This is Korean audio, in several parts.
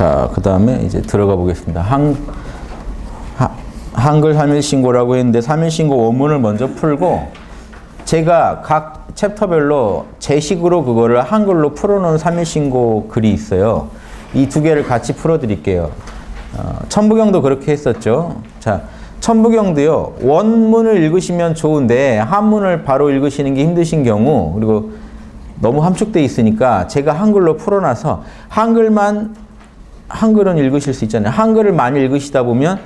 자, 그 다음에 이제 들어가 보겠습니다. 한글 3일신고라고 했는데 3일신고 원문을 먼저 풀고 제가 각 챕터별로 제 식으로 그거를 한글로 풀어놓은 3일신고 글이 있어요. 이 두 개를 같이 풀어드릴게요. 천부경도 그렇게 했었죠. 자, 천부경도요. 원문을 읽으시면 좋은데 한문을 바로 읽으시는 게 힘드신 경우 그리고 너무 함축돼 있으니까 제가 한글로 풀어놔서 한글은 읽으실 수 있잖아요. 한글을 많이 읽으시다 보면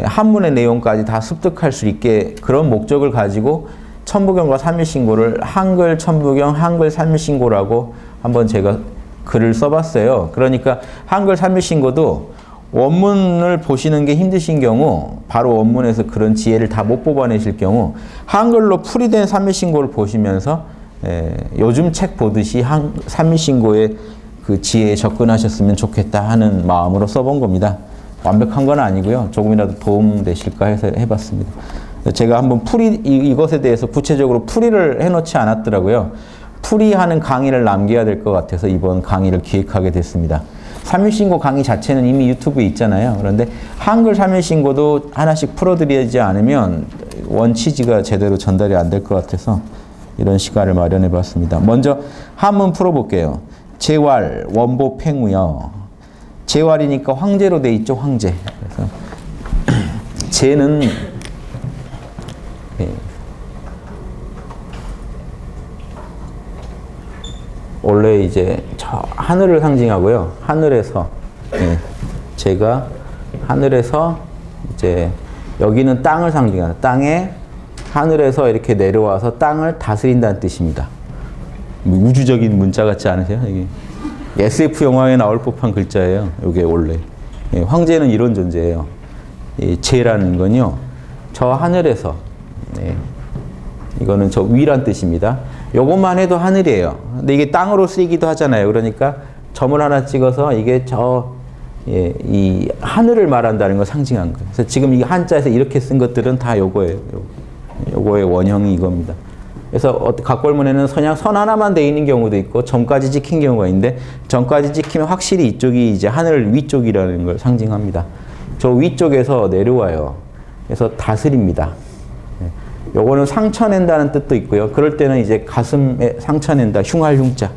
한문의 내용까지 다 습득할 수 있게 그런 목적을 가지고 천부경과 삼일신고를 한글 천부경, 한글 삼일신고라고 한번 제가 글을 써봤어요. 그러니까 한글 삼일신고도 원문을 보시는 게 힘드신 경우 바로 원문에서 그런 지혜를 다 못 뽑아내실 경우 한글로 풀이된 삼일신고를 보시면서 요즘 책 보듯이 삼일신고의 그 지혜에 접근하셨으면 좋겠다 하는 마음으로 써본 겁니다. 완벽한 건 아니고요. 조금이라도 도움 되실까 해서 해봤습니다. 제가 한번 이것에 대해서 구체적으로 풀이를 해놓지 않았더라고요. 풀이하는 강의를 남겨야 될 것 같아서 이번 강의를 기획하게 됐습니다. 삼일신고 강의 자체는 이미 유튜브에 있잖아요. 그런데 한글 삼일신고도 하나씩 풀어드리지 않으면 원치지가 제대로 전달이 안 될 것 같아서 이런 시간을 마련해 봤습니다. 먼저 한문 풀어볼게요. 제왈, 원보, 팽우요. 제왈이니까 황제로 돼 있죠, 황제. 그래서 제는 원래 이제 저 하늘을 상징하고요. 하늘에서 제가 하늘에서 이제 여기는 땅을 상징하는 땅에 하늘에서 이렇게 내려와서 땅을 다스린다는 뜻입니다. 우주적인 문자 같지 않으세요? 이게 SF 영화에 나올 법한 글자예요. 이게 원래 황제는 이런 존재예요. 제라는 건요. 저 하늘에서 이거는 저 위란 뜻입니다. 요것만 해도 하늘이에요. 근데 이게 땅으로 쓰이기도 하잖아요. 그러니까 점을 하나 찍어서 이게 이 하늘을 말한다는 걸 상징한 거예요. 그래서 지금 이 한자에서 이렇게 쓴 것들은 다 요거예요. 요거의 원형이 이겁니다. 그래서 각골문에는 그냥 선 하나만 돼 있는 경우도 있고 점까지 찍힌 경우가 있는데 점까지 찍히면 확실히 이쪽이 이제 하늘 위쪽이라는 걸 상징합니다. 저 위쪽에서 내려와요. 그래서 다스립니다. 요거는 상처낸다는 뜻도 있고요. 그럴 때는 이제 가슴에 상처낸다, 흉할 흉자,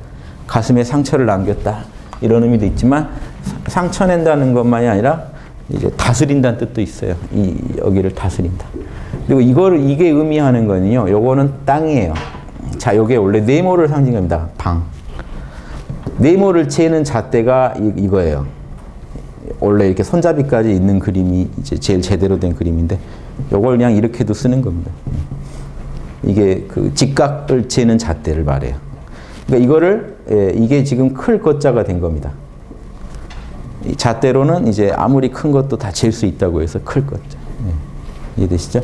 가슴에 상처를 남겼다 이런 의미도 있지만 상처낸다는 것만이 아니라 이제 다스린다는 뜻도 있어요. 여기를 다스린다. 그리고 이게 의미하는 거는요. 요거는 땅이에요. 자, 요게 원래 네모를 상징합니다. 방. 네모를 채는 잣대가 이거예요. 원래 이렇게 손잡이까지 있는 그림이 이제 제일 제대로 된 그림인데 요걸 그냥 이렇게도 쓰는 겁니다. 이게 그 직각을 재는 잣대를 말해요. 그러니까 이거를 이게 지금 클 것자가 된 겁니다. 이 잣대로는 이제 아무리 큰 것도 다 잴 수 있다고 해서 클 것자. 이해되시죠?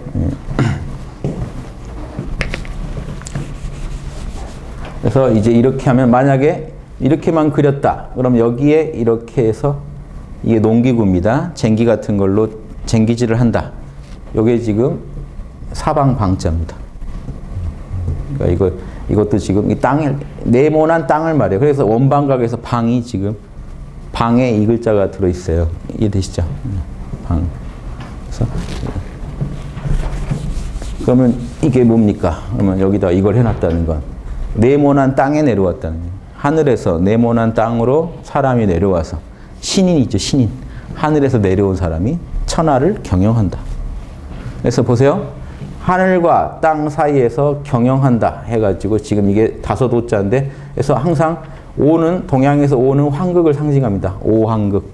그래서 이제 이렇게 하면 만약에 이렇게만 그렸다. 그럼 여기에 이렇게 해서 이게 농기구입니다. 쟁기 같은 걸로 쟁기질을 한다. 요게 지금 사방방자입니다. 그러니까 이것도 지금 이 땅에 네모난 땅을 말해요. 그래서 원방각에서 방이 지금 방에 이 글자가 들어 있어요. 이해되시죠? 방. 그래서 그러면 이게 뭡니까? 그러면 여기다 이걸 해놨다는 건 네모난 땅에 내려왔다는 거예요. 하늘에서 네모난 땅으로 사람이 내려와서 신인이 있죠, 신인. 하늘에서 내려온 사람이 천하를 경영한다. 그래서 보세요. 하늘과 땅 사이에서 경영한다 해가지고 지금 이게 다섯 오자인데 그래서 항상 오는 동양에서 오는 황극을 상징합니다. 오황극.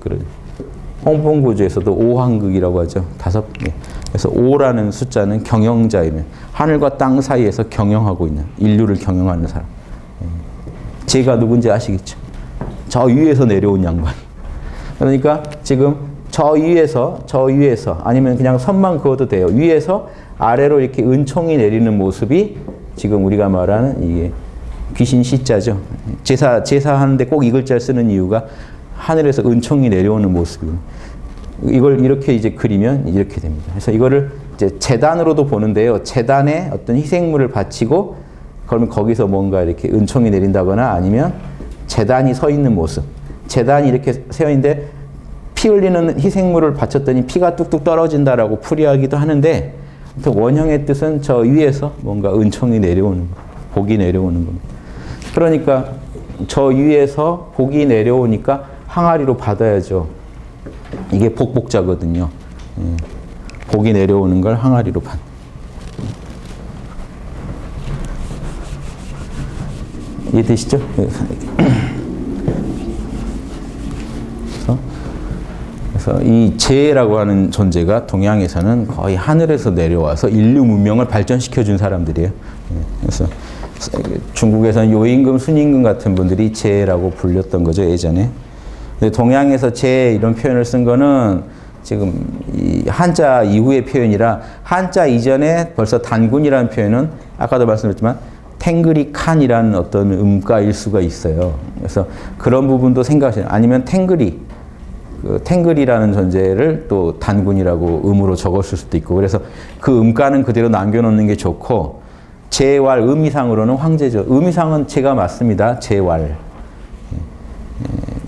홍풍구조에서도 오황극이라고 하죠. 다섯 개. 그래서 오라는 숫자는 경영자이며 하늘과 땅 사이에서 경영하고 있는 인류를 경영하는 사람. 제가 누군지 아시겠죠? 저 위에서 내려온 양반. 그러니까 지금 저 위에서 아니면 그냥 선만 그어도 돼요. 위에서 아래로 이렇게 은총이 내리는 모습이 지금 우리가 말하는 이게 귀신 시자죠. 제사하는데 꼭 이 글자를 쓰는 이유가 하늘에서 은총이 내려오는 모습입니다. 이걸 이렇게 이제 그리면 이렇게 됩니다. 그래서 이거를 이제 제단으로도 보는데요. 제단에 어떤 희생물을 바치고 그러면 거기서 뭔가 이렇게 은총이 내린다거나 아니면 제단이 서 있는 모습. 제단이 이렇게 세어 있는데 피 흘리는 희생물을 바쳤더니 피가 뚝뚝 떨어진다라고 풀이하기도 하는데 원형의 뜻은 저 위에서 뭔가 은총이 내려오는 거, 복이 내려오는 겁니다. 그러니까 저 위에서 복이 내려오니까 항아리로 받아야죠. 이게 복복자거든요. 복이 내려오는 걸 항아리로 받. 이해되시죠? 그래서 이 재라고 하는 존재가 동양에서는 거의 하늘에서 내려와서 인류 문명을 발전시켜 준 사람들이에요. 그래서 중국에서는 요임금, 순임금 같은 분들이 재라고 불렸던 거죠, 예전에. 근데 동양에서 재 이런 표현을 쓴 거는 지금 이 한자 이후의 표현이라 한자 이전에 벌써 단군이라는 표현은 아까도 말씀드렸지만 탱그리 칸이라는 어떤 음가일 수가 있어요. 그래서 그런 부분도 생각하시면 아니면 탱그리 그 탱글이라는 존재를 또 단군이라고 음으로 적었을 수도 있고 그래서 그 음가는 그대로 남겨놓는 게 좋고 제왈 의미상으로는 황제죠. 의미상은 제가 맞습니다. 제왈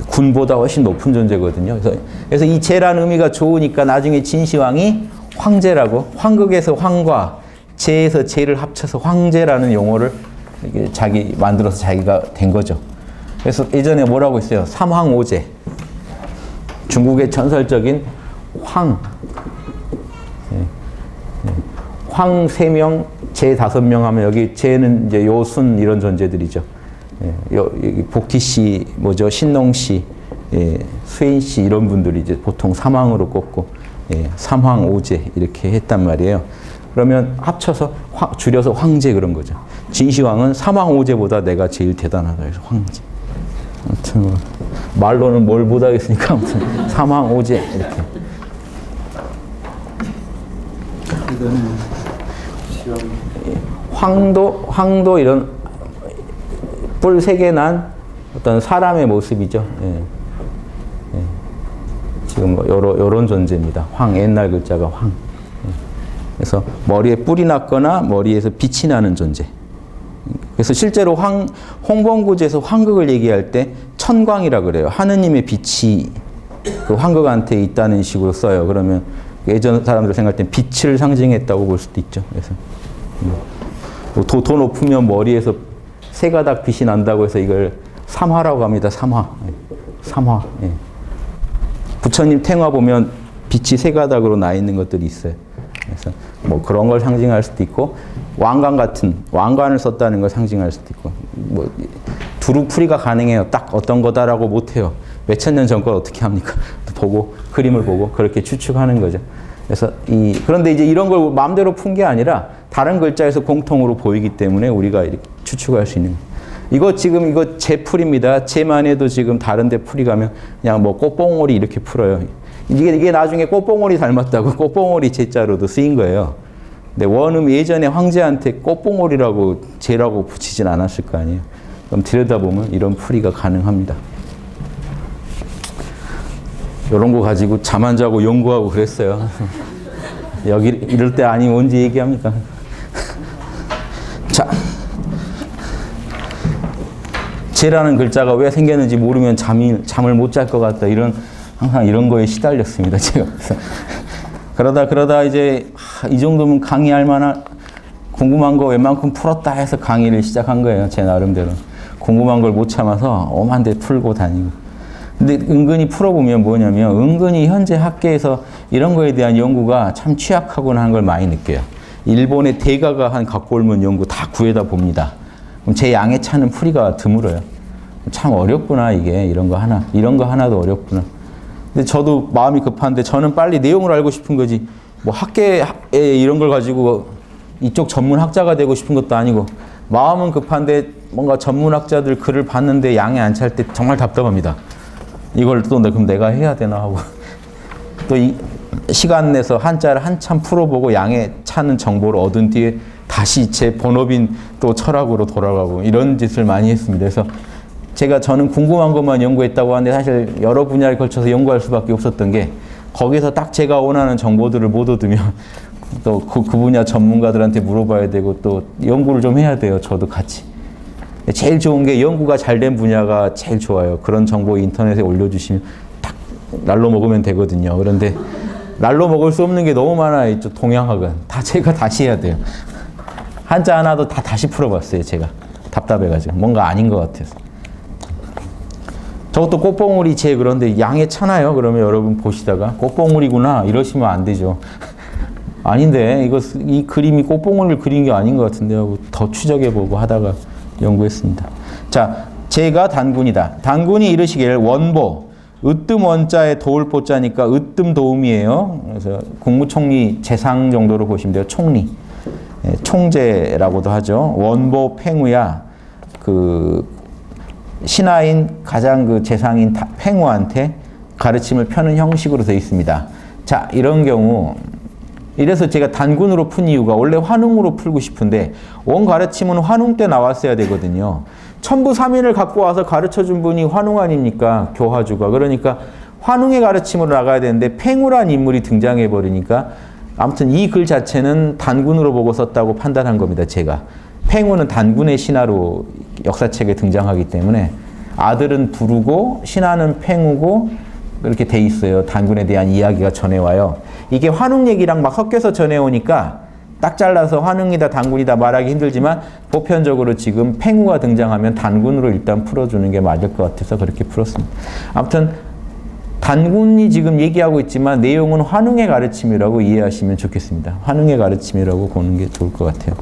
군보다 훨씬 높은 존재거든요. 그래서 이 제라는 의미가 좋으니까 나중에 진시황이 황제라고 황극에서 황과 제에서 제를 합쳐서 황제라는 용어를 자기 만들어서 자기가 된 거죠. 그래서 예전에 뭐라고 했어요? 삼황오제. 중국의 전설적인 황 3명, 제 5명 하면 여기 제는 이제 요순 이런 존재들이죠. 여기 복희씨, 뭐죠? 신농씨, 수인씨 이런 분들이 이제 보통 삼황으로 꼽고 삼황오제 이렇게 했단 말이에요. 그러면 합쳐서 줄여서 황제 그런 거죠. 진시황은 삼황오제보다 내가 제일 대단하다 해서 황제. 아무튼 뭐 말로는 뭘 못하겠으니까 아무튼 삼황오제 이렇게. 황도 이런 뿔 3개 난 어떤 사람의 모습이죠. 지금 뭐 요런 존재입니다. 황, 옛날 글자가 황. 그래서 머리에 뿔이 났거나 머리에서 빛이 나는 존재. 그래서 실제로 홍범구제에서 황극을 얘기할 때 천광이라 그래요. 하느님의 빛이 그 황극한테 있다는 식으로 써요. 그러면 예전 사람들 생각할 때 빛을 상징했다고 볼 수도 있죠. 그래서 더 높으면 머리에서 3가닥 빛이 난다고 해서 이걸 삼화라고 합니다. 삼화. 예. 부처님 탱화 보면 빛이 3가닥으로 나 있는 것들이 있어요. 그래서 뭐 그런 걸 상징할 수도 있고 왕관 같은 왕관을 썼다는 걸 상징할 수도 있고 뭐 두루풀이가 가능해요. 딱 어떤 거다라고 못해요. 몇천 년 전 걸 어떻게 합니까? 보고 그림을 보고 그렇게 추측하는 거죠. 그래서 그런데 이제 이런 걸 마음대로 푼 게 아니라 다른 글자에서 공통으로 보이기 때문에 우리가 이렇게 추측할 수 있는 거예요. 이거 제 풀입니다. 제만 해도 지금 다른 데 풀이 가면 그냥 뭐 꽃봉오리 이렇게 풀어요. 이게 나중에 꽃봉오리 닮았다고 꽃봉오리 제자로도 쓰인 거예요. 근데 원음 예전에 황제한테 꽃봉오리라고 제라고 붙이진 않았을 거 아니에요. 그럼 들여다보면 이런 풀이가 가능합니다. 이런 거 가지고 잠 안 자고 연구하고 그랬어요. 여기 이럴 때 아니면 언제 얘기합니까? 자, 제라는 글자가 왜 생겼는지 모르면 잠을 못 잘 것 같다. 항상 이런 거에 시달렸습니다. 제가. 그러다 이제 이 정도면 강의할 만한 궁금한 거 웬만큼 풀었다 해서 강의를 시작한 거예요. 제 나름대로. 궁금한 걸 못 참아서 엄한 데 풀고 다니고. 근데 은근히 풀어보면 뭐냐면 은근히 현재 학계에서 이런 거에 대한 연구가 참 취약하구나 하는 걸 많이 느껴요. 일본의 대가가 한 갖고 올 연구 다 구해다 봅니다. 그럼 제 양에 차는 풀이가 드물어요. 참 어렵구나 이게 이런 거 하나도 어렵구나. 근데 저도 마음이 급한데 저는 빨리 내용을 알고 싶은 거지 뭐 학계에 이런 걸 가지고 이쪽 전문학자가 되고 싶은 것도 아니고 마음은 급한데 뭔가 전문학자들 글을 봤는데 양에 안 찰 때 정말 답답합니다. 이걸 또 그럼 내가 해야 되나 하고 또 이 시간 내서 한자를 한참 풀어보고 양에 차는 정보를 얻은 뒤에 다시 제 본업인 또 철학으로 돌아가고 이런 짓을 많이 했습니다. 그래서 저는 궁금한 것만 연구했다고 하는데 사실 여러 분야에 걸쳐서 연구할 수밖에 없었던 게 거기서 딱 제가 원하는 정보들을 못 얻으면 또 그 분야 전문가들한테 물어봐야 되고 또 연구를 좀 해야 돼요. 저도 같이. 제일 좋은 게 연구가 잘 된 분야가 제일 좋아요. 그런 정보 인터넷에 올려주시면 딱 날로 먹으면 되거든요. 그런데 날로 먹을 수 없는 게 너무 많아요. 이쪽 동양학은. 다 제가 다시 해야 돼요. 한자 하나도 다 다시 풀어봤어요. 제가. 답답해가지고. 뭔가 아닌 것 같아서. 저것도 꽃봉오리 제 그런데 양에 차나요? 그러면 여러분 보시다가 꽃봉오리구나 이러시면 안 되죠. 아닌데 이 그림이 꽃봉오리를 그린 게 아닌 것 같은데 하고 더 추적해보고 하다가 연구했습니다. 자, 제가 단군이다. 단군이 이르시길 원보 으뜸 원자에 도울 보자니까 으뜸 도움이에요. 그래서 국무총리 재상 정도로 보시면 돼요. 총리. 총재라고도 하죠. 원보 팽우야. 신하인 가장 재상인 팽우한테 가르침을 펴는 형식으로 되어 있습니다. 자, 이런 경우 이래서 제가 단군으로 푼 이유가 원래 환웅으로 풀고 싶은데 원 가르침은 환웅 때 나왔어야 되거든요. 천부삼인을 갖고 와서 가르쳐준 분이 환웅 아닙니까? 교화주가. 그러니까 환웅의 가르침으로 나가야 되는데 팽우란 인물이 등장해 버리니까 아무튼 이 글 자체는 단군으로 보고 썼다고 판단한 겁니다. 제가. 팽우는 단군의 신하로 역사책에 등장하기 때문에 아들은 부르고 신하는 팽우고 그렇게 돼 있어요. 단군에 대한 이야기가 전해와요. 이게 환웅 얘기랑 막 섞여서 전해오니까 딱 잘라서 환웅이다 단군이다 말하기 힘들지만 보편적으로 지금 팽우가 등장하면 단군으로 일단 풀어주는 게 맞을 것 같아서 그렇게 풀었습니다. 아무튼 단군이 지금 얘기하고 있지만 내용은 환웅의 가르침이라고 이해하시면 좋겠습니다. 환웅의 가르침이라고 보는 게 좋을 것 같아요.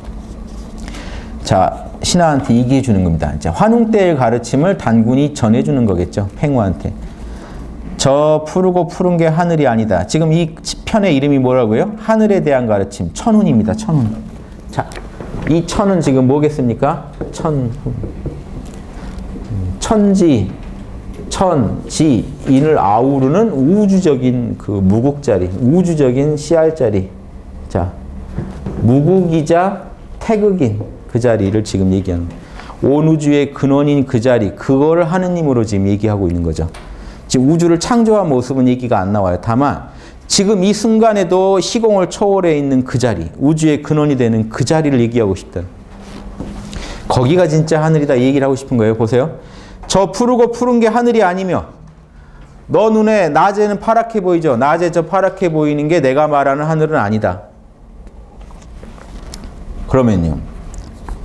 자, 신하한테 얘기해 주는 겁니다. 이제 환웅 때의 가르침을 단군이 전해주는 거겠죠. 팽우한테. 저 푸르고 푸른 게 하늘이 아니다. 지금 이 편의 이름이 뭐라고요? 하늘에 대한 가르침. 천훈입니다. 천훈. 자, 이 천은 지금 뭐겠습니까? 천지, 천지, 인을 아우르는 우주적인 그 무국자리, 우주적인 씨알자리. 자, 무국이자 태극인 그 자리를 지금 얘기하는 거예요. 온 우주의 근원인 그 자리, 그거를 하느님으로 지금 얘기하고 있는 거죠. 지금 우주를 창조한 모습은 얘기가 안 나와요. 다만 지금 이 순간에도 시공을 초월해 있는 그 자리, 우주의 근원이 되는 그 자리를 얘기하고 싶다. 거기가 진짜 하늘이다 이 얘기를 하고 싶은 거예요. 보세요. 저 푸르고 푸른 게 하늘이 아니며 너 눈에 낮에는 파랗게 보이죠. 낮에 저 파랗게 보이는 게 내가 말하는 하늘은 아니다. 그러면요.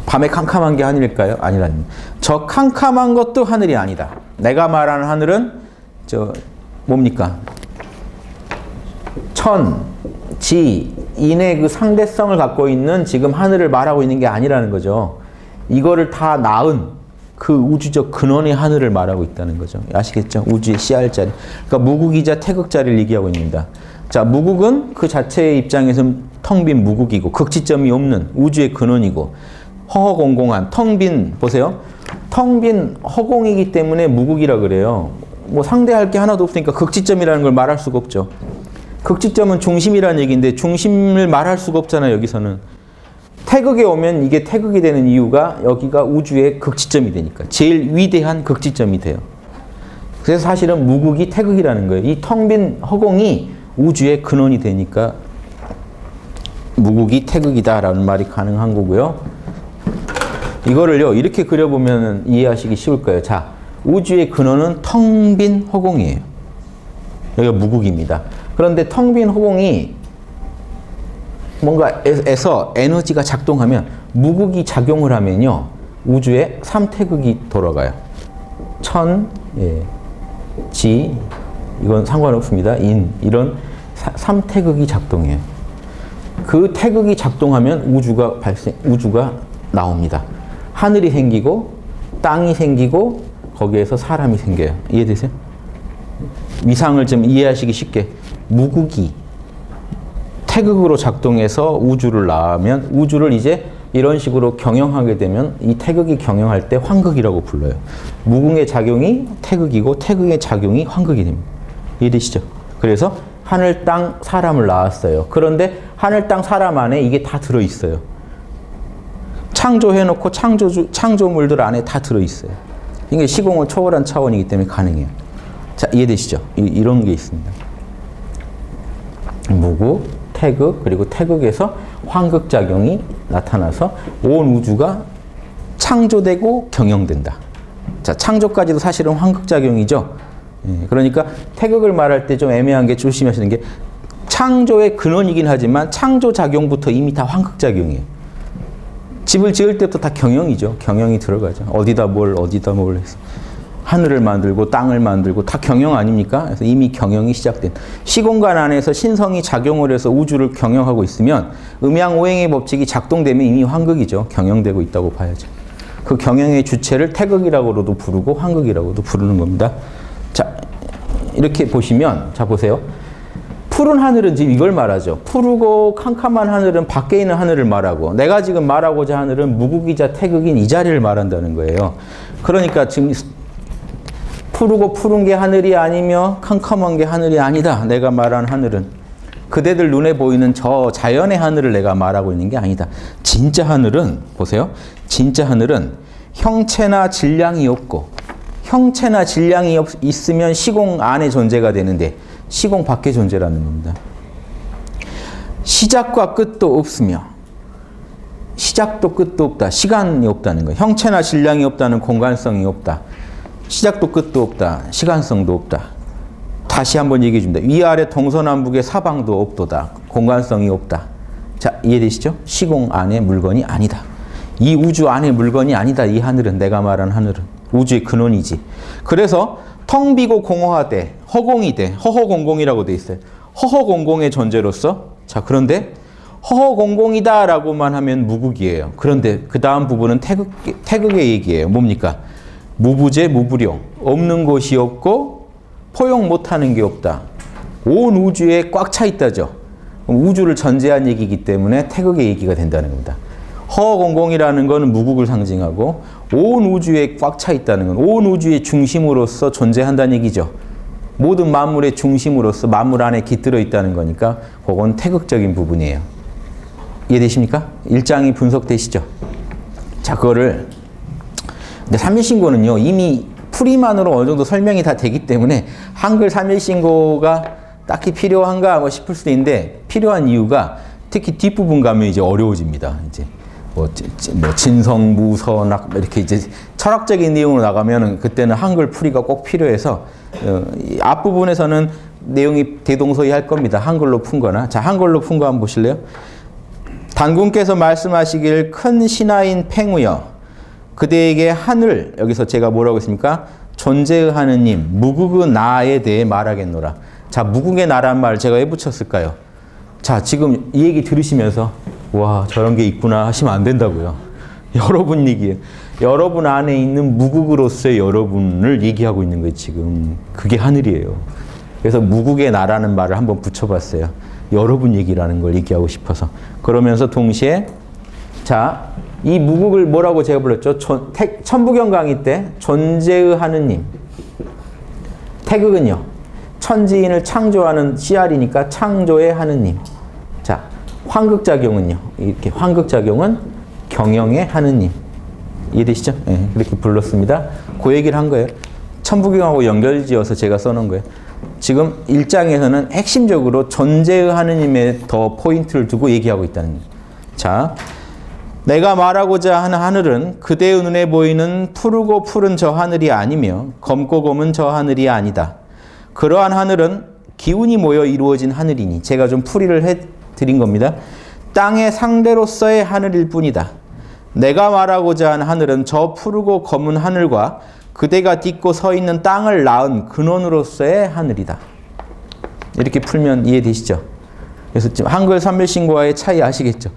밤에 캄캄한 게 하늘일까요? 아니라니. 저 캄캄한 것도 하늘이 아니다. 내가 말하는 하늘은 저 뭡니까? 천, 지, 인의 그 상대성을 갖고 있는 지금 하늘을 말하고 있는 게 아니라는 거죠. 이거를 다 낳은 그 우주적 근원의 하늘을 말하고 있다는 거죠. 아시겠죠? 우주의 씨알자리. 그러니까 무국이자 태극자리를 얘기하고 있습니다. 자, 무국은 그 자체의 입장에서는 텅 빈 무국이고 극지점이 없는 우주의 근원이고 허허공공한 텅 빈, 보세요. 텅 빈 허공이기 때문에 무국이라 그래요. 뭐 상대할 게 하나도 없으니까 극지점이라는 걸 말할 수가 없죠. 극지점은 중심이라는 얘기인데 중심을 말할 수가 없잖아요. 여기서는. 태극에 오면 이게 태극이 되는 이유가 여기가 우주의 극지점이 되니까. 제일 위대한 극지점이 돼요. 그래서 사실은 무국이 태극이라는 거예요. 이 텅 빈 허공이 우주의 근원이 되니까 무국이 태극이다라는 말이 가능한 거고요. 이거를요, 이렇게 그려보면 이해하시기 쉬울 거예요. 자, 우주의 근원은 텅 빈 허공이에요. 여기가 무국입니다. 그런데 텅 빈 허공이 뭔가에서 에너지가 작동하면 무국이 작용을 하면요, 우주에 삼태극이 돌아가요. 천, 예, 지, 이건 상관없습니다. 인, 이런 삼태극이 작동해요. 그 태극이 작동하면 우주가 나옵니다. 하늘이 생기고 땅이 생기고 거기에서 사람이 생겨요. 이해되세요? 위상을 좀 이해하시기 쉽게 무국이 태극으로 작동해서 우주를 낳으면 우주를 이제 이런 식으로 경영하게 되면 이 태극이 경영할 때 환극이라고 불러요. 무궁의 작용이 태극이고 태극의 작용이 환극이 됩니다. 이해되시죠? 그래서 하늘, 땅, 사람을 낳았어요. 그런데 하늘, 땅, 사람 안에 이게 다 들어있어요. 창조해놓고 창조물들 안에 다 들어있어요. 이게 시공을 초월한 차원이기 때문에 가능해요. 자, 이해되시죠? 이런 게 있습니다. 무국, 태극, 그리고 태극에서 환극작용이 나타나서 온 우주가 창조되고 경영된다. 자, 창조까지도 사실은 환극작용이죠. 예, 그러니까 태극을 말할 때 좀 애매한 게 조심하시는 게 창조의 근원이긴 하지만 창조 작용부터 이미 다 환극작용이에요. 집을 지을 때부터 다 경영이죠. 경영이 들어가죠. 어디다 뭘 해서. 하늘을 만들고 땅을 만들고 다 경영 아닙니까? 그래서 이미 경영이 시작된. 시공간 안에서 신성이 작용을 해서 우주를 경영하고 있으면 음양오행의 법칙이 작동되면 이미 환극이죠. 경영되고 있다고 봐야죠. 그 경영의 주체를 태극이라고도 부르고 환극이라고도 부르는 겁니다. 자, 이렇게 보시면, 자 보세요. 푸른 하늘은 지금 이걸 말하죠. 푸르고 캄캄한 하늘은 밖에 있는 하늘을 말하고, 내가 지금 말하고자 하늘은 무국이자 태극인 이 자리를 말한다는 거예요. 그러니까 지금 푸르고 푸른 게 하늘이 아니며 캄캄한 게 하늘이 아니다. 내가 말한 하늘은 그대들 눈에 보이는 저 자연의 하늘을 내가 말하고 있는 게 아니다. 진짜 하늘은, 보세요. 진짜 하늘은 형체나 질량이 없고, 형체나 질량이 있으면 시공 안에 존재가 되는데 시공 밖의 존재라는 겁니다. 시작과 끝도 없으며 시작도 끝도 없다. 시간이 없다는 거예요. 형체나 질량이 없다는 공간성이 없다. 시작도 끝도 없다. 시간성도 없다. 다시 한번 얘기해 줍니다. 위아래 동서남북의 사방도 없도다. 공간성이 없다. 자, 이해되시죠? 시공 안의 물건이 아니다. 이 우주 안의 물건이 아니다. 이 하늘은, 내가 말한 하늘은 우주의 근원이지. 그래서 텅 비고 공허하되 허공이되, 허허공공이라고 돼 있어요. 허허공공의 존재로서, 자, 그런데 허허공공이다 라고만 하면 무국이에요. 그런데 그 다음 부분은 태극의 얘기예요. 뭡니까? 무부재 무부령, 없는 곳이 없고 포용 못하는 게 없다. 온 우주에 꽉 차 있다죠. 우주를 전제한 얘기이기 때문에 태극의 얘기가 된다는 겁니다. 허공공이라는 것은 무국을 상징하고 온 우주에 꽉 차 있다는 건 온 우주의 중심으로서 존재한다는 얘기죠. 모든 만물의 중심으로서 만물 안에 깃들어 있다는 거니까 그건 태극적인 부분이에요. 이해되십니까? 일장이 분석되시죠? 자, 그거를 근데 삼일신고는요, 이미 풀이만으로 어느 정도 설명이 다 되기 때문에 한글 삼일신고가 딱히 필요한가 뭐 싶을 수도 있는데, 필요한 이유가 특히 뒷부분 가면 이제 어려워집니다. 이제 뭐 진성, 무서낙 이렇게 이제 철학적인 내용으로 나가면 그때는 한글 풀이가 꼭 필요해서 앞부분에서는 내용이 대동소이할 겁니다. 한글로 푼 거나. 자, 한글로 푼 거 한번 보실래요? 단군께서 말씀하시길 큰 신하인 팽우여 그대에게 하늘, 여기서 제가 뭐라고 했습니까? 존재의 하느님, 무국의 나에 대해 말하겠노라. 자, 무국의 나란 말 제가 왜 붙였을까요? 자, 지금 이 얘기 들으시면서 와, 저런 게 있구나 하시면 안 된다고요. 여러분 얘기예요. 여러분 안에 있는 무국으로서의 여러분을 얘기하고 있는 거예요, 지금. 그게 하늘이에요. 그래서 무국의 나라는 말을 한번 붙여봤어요. 여러분 얘기라는 걸 얘기하고 싶어서. 그러면서 동시에, 자, 이 무국을 뭐라고 제가 불렀죠? 천부경 강의 때 존재의 하느님. 태극은요, 천지인을 창조하는 씨알이니까 창조의 하느님. 자, 환극작용은요, 이렇게 환극작용은 경영의 하느님. 이해되시죠? 네, 그렇게 불렀습니다. 그 얘기를 한 거예요. 천부경하고 연결지어서 제가 써놓은 거예요. 지금 1장에서는 핵심적으로 존재의 하느님에 더 포인트를 두고 얘기하고 있다는 거예요. 자, 내가 말하고자 하는 하늘은 그대의 눈에 보이는 푸르고 푸른 저 하늘이 아니며 검고 검은 저 하늘이 아니다. 그러한 하늘은 기운이 모여 이루어진 하늘이니, 제가 좀 풀이를 해드린 겁니다. 땅의 상대로서의 하늘일 뿐이다. 내가 말하고자 하는 하늘은 저 푸르고 검은 하늘과 그대가 딛고 서 있는 땅을 낳은 근원으로서의 하늘이다. 이렇게 풀면 이해되시죠? 그래서 지금 한글 삼일신고와의 차이 아시겠죠?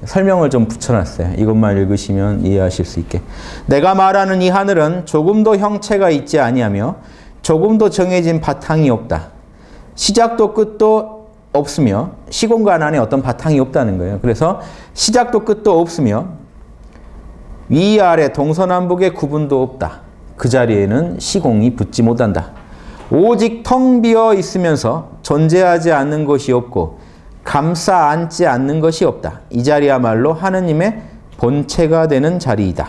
설명을 좀 붙여놨어요. 이것만 읽으시면 이해하실 수 있게. 내가 말하는 이 하늘은 조금도 형체가 있지 아니하며 조금도 정해진 바탕이 없다. 시작도 끝도 없으며 시공간 안에 어떤 바탕이 없다는 거예요. 그래서 시작도 끝도 없으며 위아래 동서남북의 구분도 없다. 그 자리에는 시공이 붙지 못한다. 오직 텅 비어 있으면서 존재하지 않는 것이 없고 감싸 안지 않는 것이 없다. 이 자리야말로 하느님의 본체가 되는 자리이다.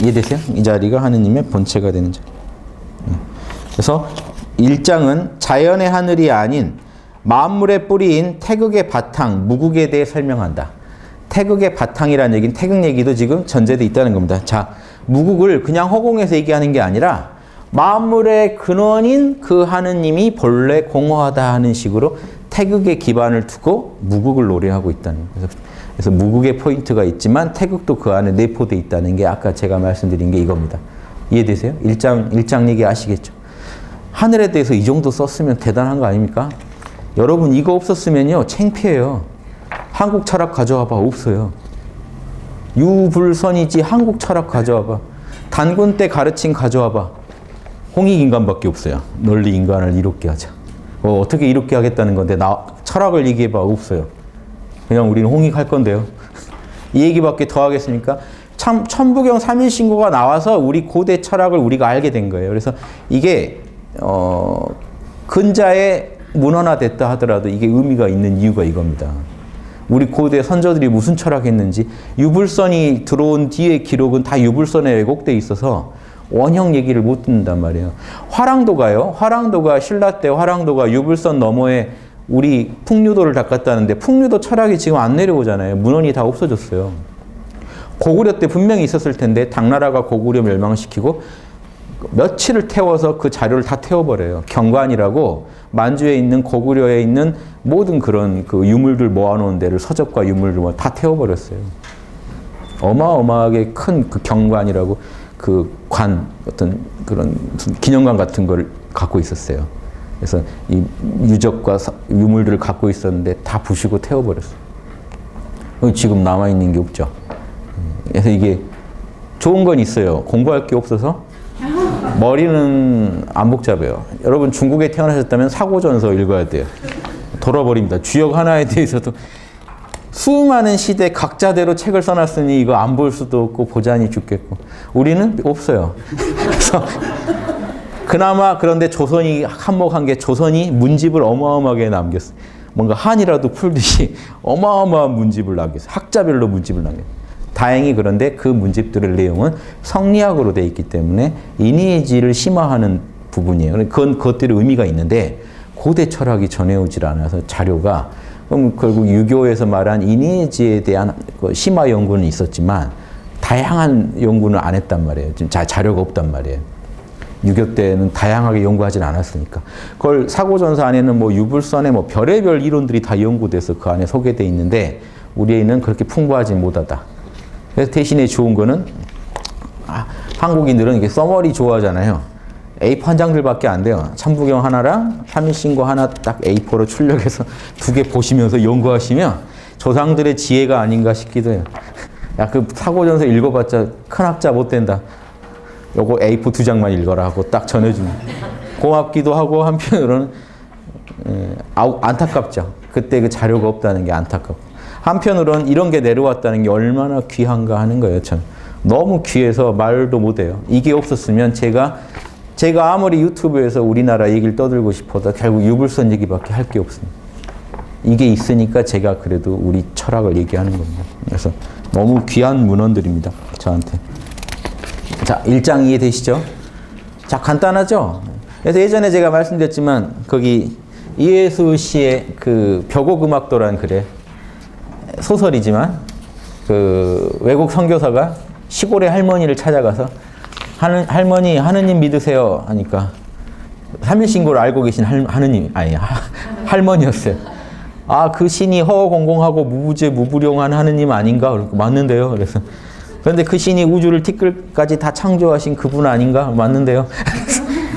이해되세요? 이 자리가 하느님의 본체가 되는 자리. 그래서 1장은 자연의 하늘이 아닌 만물의 뿌리인 태극의 바탕, 무국에 대해 설명한다. 태극의 바탕이라는 얘기는 태극 얘기도 지금 전제되어 있다는 겁니다. 자, 무국을 그냥 허공에서 얘기하는 게 아니라 만물의 근원인 그 하느님이 본래 공허하다 하는 식으로 태극에 기반을 두고 무극을 노래하고 있다는 거예요. 그래서 무극의 포인트가 있지만 태극도 그 안에 내포되어 있다는 게 아까 제가 말씀드린 게 이겁니다. 이해되세요? 일장 얘기 아시겠죠? 하늘에 대해서 이 정도 썼으면 대단한 거 아닙니까? 여러분 이거 없었으면요 창피해요. 한국 철학 가져와봐. 없어요. 유불선이지 한국 철학 가져와봐. 단군 때 가르친 가져와봐. 홍익인간밖에 없어요. 널리 인간을 이롭게 하자. 어떻게 이롭게 하겠다는 건데 나 철학을 얘기해봐. 없어요. 그냥 우리는 홍익할 건데요. 이 얘기밖에 더 하겠습니까? 참 천부경 삼일신고가 나와서 우리 고대 철학을 우리가 알게 된 거예요. 그래서 이게 근자에 문헌화됐다 하더라도 이게 의미가 있는 이유가 이겁니다. 우리 고대 선조들이 무슨 철학했는지 유불선이 들어온 뒤에 기록은 다 유불선에 왜곡돼 있어서 원형 얘기를 못 듣는단 말이에요. 화랑도가요. 화랑도가 신라 때 화랑도가 유불선 너머에 우리 풍류도를 닦았다는데 풍류도 철학이 지금 안 내려오잖아요. 문헌이 다 없어졌어요. 고구려 때 분명히 있었을 텐데 당나라가 고구려 멸망시키고 며칠을 태워서 그 자료를 다 태워버려요. 경관이라고 만주에 있는 고구려에 있는 모든 그런 그 유물들 모아놓은 데를 서적과 유물들 다 태워버렸어요. 어마어마하게 큰 그 경관이라고 그 관, 어떤 그런 기념관 같은 걸 갖고 있었어요. 그래서 이 유적과 유물들을 갖고 있었는데 다 부시고 태워버렸어요. 지금 남아있는 게 없죠. 그래서 이게 좋은 건 있어요. 공부할 게 없어서 머리는 안 복잡해요. 여러분 중국에 태어나셨다면 사고전서 읽어야 돼요. 돌아버립니다. 주역 하나에 대해서도 수많은 시대 각자대로 책을 써놨으니 이거 안 볼 수도 없고 보자니 죽겠고 우리는 없어요. 그래서 그나마 그런데 조선이 한몫한 게 조선이 문집을 어마어마하게 남겼어요. 뭔가 한이라도 풀듯이 어마어마한 문집을 남겼어요. 학자별로 문집을 남겼어요. 다행히 그런데 그 문집들의 내용은 성리학으로 되어 있기 때문에 인의지를 심화하는 부분이에요. 그것들이 의미가 있는데 고대 철학이 전해오질 않아서 자료가 그럼 결국 유교에서 말한 인의지에 대한 심화 연구는 있었지만 다양한 연구는 안 했단 말이에요. 지금 자료가 없단 말이에요. 유교 때는 다양하게 연구하진 않았으니까. 그걸 사고전서 안에는 뭐 유불선의 뭐 별의별 이론들이 다 연구돼서 그 안에 소개되어 있는데 우리는 그렇게 풍부하지 못하다. 그래서 대신에 좋은 거는 한국인들은 이렇게 써머리 좋아하잖아요. A4 한 장들밖에 안 돼요. 천부경 하나랑 삼일신고 하나 딱 A4로 출력해서 2개 보시면서 연구하시면 조상들의 지혜가 아닌가 싶기도 해요. 야, 그 사고전서 읽어봤자 큰 학자 못 된다. 요거 A4 2장만 읽어라 하고 딱 전해주면 고맙기도 하고 한편으로는 안타깝죠. 그때 그 자료가 없다는 게 안타깝고 한편으로는 이런 게 내려왔다는 게 얼마나 귀한가 하는 거예요. 참 너무 귀해서 말도 못해요. 이게 없었으면 제가 아무리 유튜브에서 우리나라 얘기를 떠들고 싶어도 결국 유불선 얘기밖에 할 게 없습니다. 이게 있으니까 제가 그래도 우리 철학을 얘기하는 겁니다. 그래서 너무 귀한 문헌들입니다. 저한테. 자, 1장 이해되시죠? 자, 간단하죠? 그래서 예전에 제가 말씀드렸지만 거기 이해수 씨의 그 벽옥음악도라는 글에 소설이지만 그 외국 선교사가 시골의 할머니를 찾아가서 할머니 하느님 믿으세요 하니까 삼일신고를 알고 계신 할머니였어요. 아, 그 신이 허허공공하고 무부재 무부룡한 하느님 아닌가? 그러니까 맞는데요. 그래서 그런데 그 신이 우주를 티끌까지 다 창조하신 그분 아닌가? 맞는데요.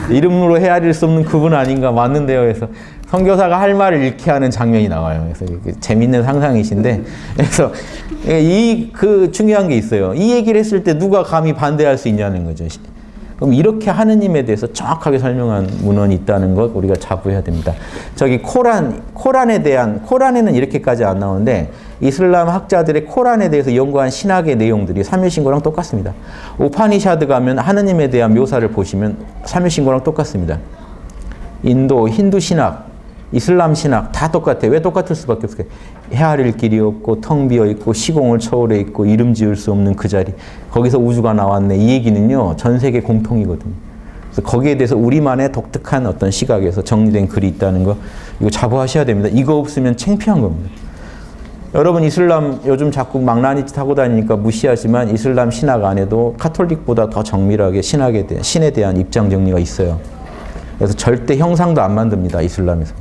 이름으로 헤아릴 수 없는 그분 아닌가? 맞는데요. 그래서 선교사가 할 말을 잃게 하는 장면이 나와요. 그래서 재밌는 상상이신데, 그래서 그 중요한 게 있어요. 이 얘기를 했을 때 누가 감히 반대할 수 있냐는 거죠. 그럼 이렇게 하느님에 대해서 정확하게 설명한 문헌이 있다는 것 우리가 자부해야 됩니다. 저기 코란에는 이렇게까지 안 나오는데 이슬람 학자들의 코란에 대해서 연구한 신학의 내용들이 삼일신고랑 똑같습니다. 우파니샤드 가면 하느님에 대한 묘사를 보시면 삼일신고랑 똑같습니다. 인도, 힌두 신학, 이슬람 신학 다 똑같아요. 왜 똑같을 수밖에 없어요? 헤아릴 길이 없고 텅 비어 있고 시공을 초월해 있고 이름 지을 수 없는 그 자리. 거기서 우주가 나왔네. 이 얘기는요. 전 세계 공통이거든요. 그래서 거기에 대해서 우리만의 독특한 어떤 시각에서 정리된 글이 있다는 거 이거 자부하셔야 됩니다. 이거 없으면 창피한 겁니다. 여러분 이슬람 요즘 자꾸 망나니 타고 다니니까 무시하지만 이슬람 신학 안에도 카톨릭보다 더 정밀하게 신에 대한 입장 정리가 있어요. 그래서 절대 형상도 안 만듭니다. 이슬람에서.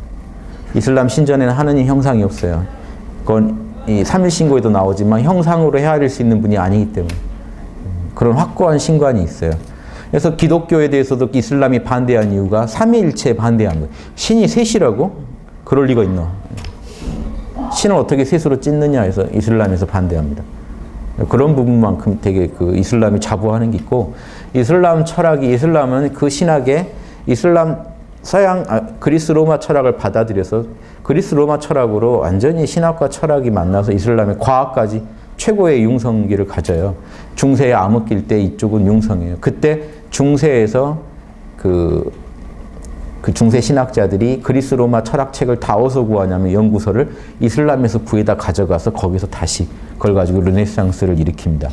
이슬람 신전에는 하느님 형상이 없어요. 그건 이 삼일신고에도 나오지만 형상으로 헤아릴 수 있는 분이 아니기 때문에 그런 확고한 신관이 있어요. 그래서 기독교에 대해서도 이슬람이 반대한 이유가 삼위일체에 반대한 거예요. 신이 셋이라고? 그럴 리가 있나? 신을 어떻게 셋으로 찢느냐 해서 이슬람에서 반대합니다. 그런 부분만큼 되게 그 이슬람이 자부하는 게 있고, 이슬람 철학이, 이슬람은 그 신학에 이슬람 그리스 로마 철학을 받아들여서 그리스 로마 철학으로 완전히 신학과 철학이 만나서 이슬람의 과학까지 최고의 융성기를 가져요. 중세에 암흑기일 때 이쪽은 융성이에요. 그때 중세에서 그 중세 신학자들이 그리스 로마 철학책을 다 어디서 구하냐면 연구서를 이슬람에서 구해다 가져가서 거기서 다시 그걸 가지고 르네상스를 일으킵니다.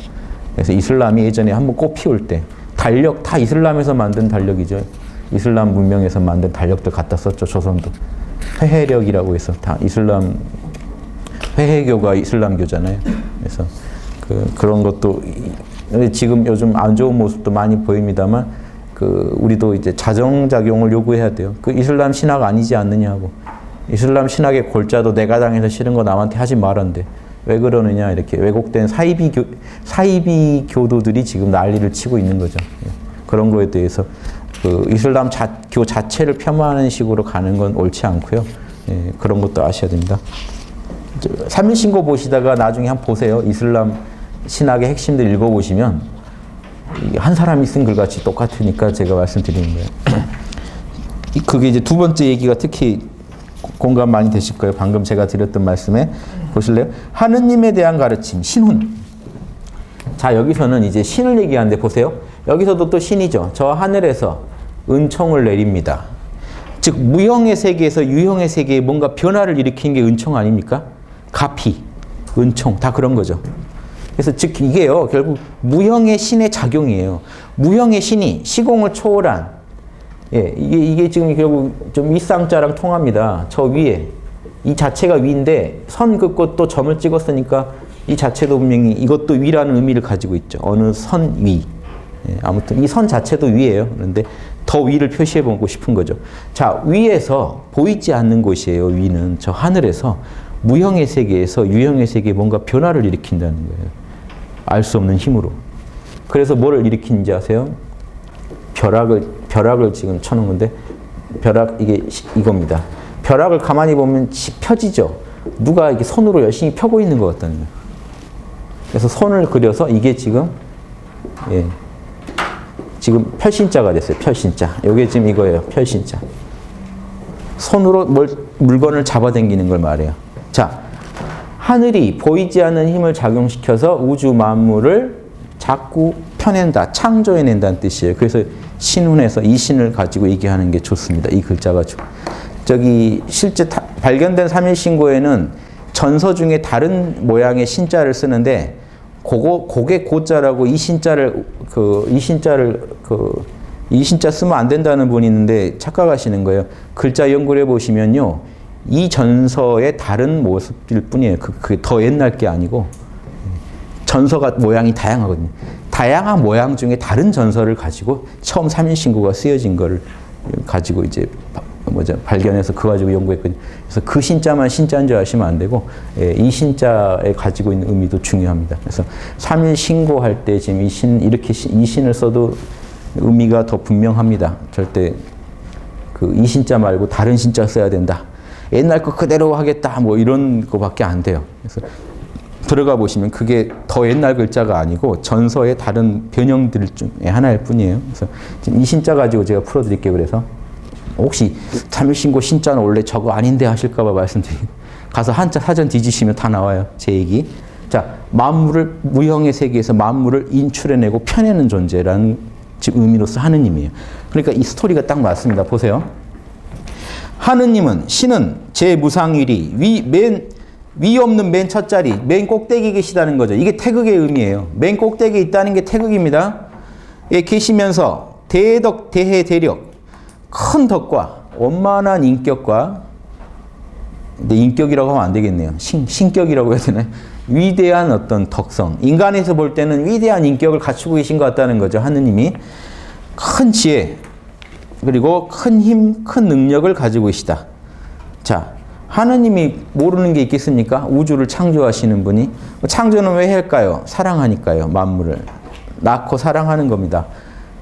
그래서 이슬람이 예전에 한번 꽃피울 때 달력 다 이슬람에서 만든 달력이죠. 이슬람 문명에서 만든 달력들 갖다 썼죠. 조선도. 회해력이라고 해서 다 이슬람, 회해교가 이슬람교잖아요. 그래서 그런 것도 지금 요즘 안 좋은 모습도 많이 보입니다만 우리도 이제 자정작용을 요구해야 돼요. 이슬람 신학 아니지 않느냐고. 이슬람 신학의 골자도 내가 당해서 싫은 거 남한테 하지 말았는데 왜 그러느냐 이렇게 왜곡된 사이비 교도들이 지금 난리를 치고 있는 거죠. 그런 거에 대해서 이슬람 교 자체를 폄하하는 식으로 가는 건 옳지 않고요. 그런 것도 아셔야 됩니다. 삼일신고 보시다가 나중에 한번 보세요. 이슬람 신학의 핵심들 읽어보시면 한 사람이 쓴 글같이 똑같으니까 제가 말씀드리는 거예요. 그게 이제 두 번째 얘기가 특히 공감 많이 되실 거예요. 방금 제가 드렸던 말씀에 보실래요? 하느님에 대한 가르침, 신훈. 자, 여기서는 이제 신을 얘기하는데 보세요. 여기서도 또 신이죠. 저 하늘에서 은총을 내립니다. 즉 무형의 세계에서 유형의 세계에 뭔가 변화를 일으키는 게 은총 아닙니까? 가피, 은총 다 그런 거죠. 그래서 즉 이게요 결국 무형의 신의 작용이에요. 무형의 신이 시공을 초월한 이게 지금 결국 좀 윗상자랑 통합니다. 저 위에 이 자체가 위인데 선 긋고 또 점을 찍었으니까 이 자체도 분명히 이것도 위라는 의미를 가지고 있죠. 어느 선 위. 아무튼 이 선 자체도 위예요. 그런데 더 위를 표시해 보고 싶은 거죠. 자, 위에서 보이지 않는 곳이에요. 위는 저 하늘에서 무형의 세계에서 유형의 세계에 뭔가 변화를 일으킨다는 거예요. 알 수 없는 힘으로. 그래서 뭐를 일으키는지 아세요? 벼락을 지금 쳐놓은 건데 벼락 이게 이겁니다. 벼락을 가만히 보면 펴지죠. 누가 이렇게 손으로 열심히 펴고 있는 것 같다는 거예요. 그래서 손을 그려서 이게 지금 지금 펼신자가 됐어요. 펼신자. 이게 지금 이거예요. 펼신자. 손으로 물건을 잡아당기는 걸 말해요. 자, 하늘이 보이지 않는 힘을 작용시켜서 우주 만물을 자꾸 펴낸다, 창조해낸다는 뜻이에요. 그래서 신훈에서 이 신을 가지고 얘기하는 게 좋습니다. 이 글자가 저기 실제 발견된 삼일신고에는 전서 중에 다른 모양의 신자를 쓰는데 그게 고자라고 이 신자 쓰면 안 된다는 분이 있는데 착각하시는 거예요. 글자 연구를 해보시면요. 이 전서의 다른 모습일 뿐이에요. 그게 더 옛날 게 아니고 전서가 모양이 다양하거든요. 다양한 모양 중에 다른 전서를 가지고 처음 삼일신고가 쓰여진 거를 가지고 이제 발견해서 그거 가지고 연구했거든요. 그래서 그 신자만 신자인 줄 아시면 안 되고 이 신자에 가지고 있는 의미도 중요합니다. 그래서 삼일신고할 때 지금 이 신을 써도 의미가 더 분명합니다. 절대 이 신자 말고 다른 신자 써야 된다. 옛날 거 그대로 하겠다. 뭐 이런 거밖에 안 돼요. 그래서 들어가 보시면 그게 더 옛날 글자가 아니고 전서의 다른 변형들 중에 하나일 뿐이에요. 그래서 지금 이 신자 가지고 제가 풀어드릴게요. 그래서 혹시 삼일신고 신자는 원래 저거 아닌데 하실까 봐 말씀드리고 가서 한자 사전 뒤지시면 다 나와요. 제 얘기. 자, 만물을 무형의 세계에서 만물을 인출해내고 펴내는 존재라는 지금 의미로서 하느님이에요. 그러니까 이 스토리가 딱 맞습니다. 보세요. 하느님은 신은 제 무상일이 위 없는 맨 첫 자리, 맨 꼭대기에 계시다는 거죠. 이게 태극의 의미예요. 맨 꼭대기에 있다는 게 태극입니다. 예, 계시면서 대덕, 대해, 대력, 큰 덕과 원만한 인격과 근데 인격이라고 하면 안 되겠네요. 신격이라고 해야 되나요? 위대한 어떤 덕성. 인간에서 볼 때는 위대한 인격을 갖추고 계신 것 같다는 거죠. 하느님이. 큰 지혜, 그리고 큰 힘, 큰 능력을 가지고 계시다. 자, 하느님이 모르는 게 있겠습니까? 우주를 창조하시는 분이. 창조는 왜 할까요? 사랑하니까요. 만물을. 낳고 사랑하는 겁니다.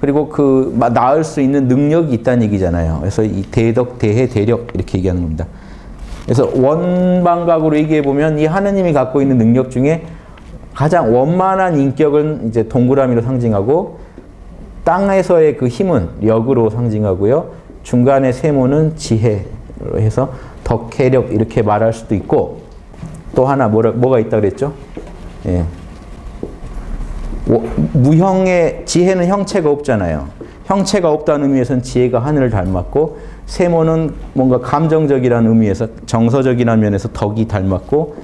그리고 그 낳을 수 있는 능력이 있다는 얘기잖아요. 그래서 이 대덕, 대해, 대력 이렇게 얘기하는 겁니다. 그래서 원방각으로 얘기해 보면 이 하느님이 갖고 있는 능력 중에 가장 원만한 인격은 이제 동그라미로 상징하고, 땅에서의 그 힘은 역으로 상징하고요. 중간에 세모는 지혜로 해서 덕혜력 이렇게 말할 수도 있고, 또 하나 뭐가 있다 그랬죠? 예. 무형의 지혜는 형체가 없잖아요. 형체가 없다는 의미에서는 지혜가 하늘을 닮았고, 세모는 뭔가 감정적이라는 의미에서 정서적이라는 면에서 덕이 닮았고,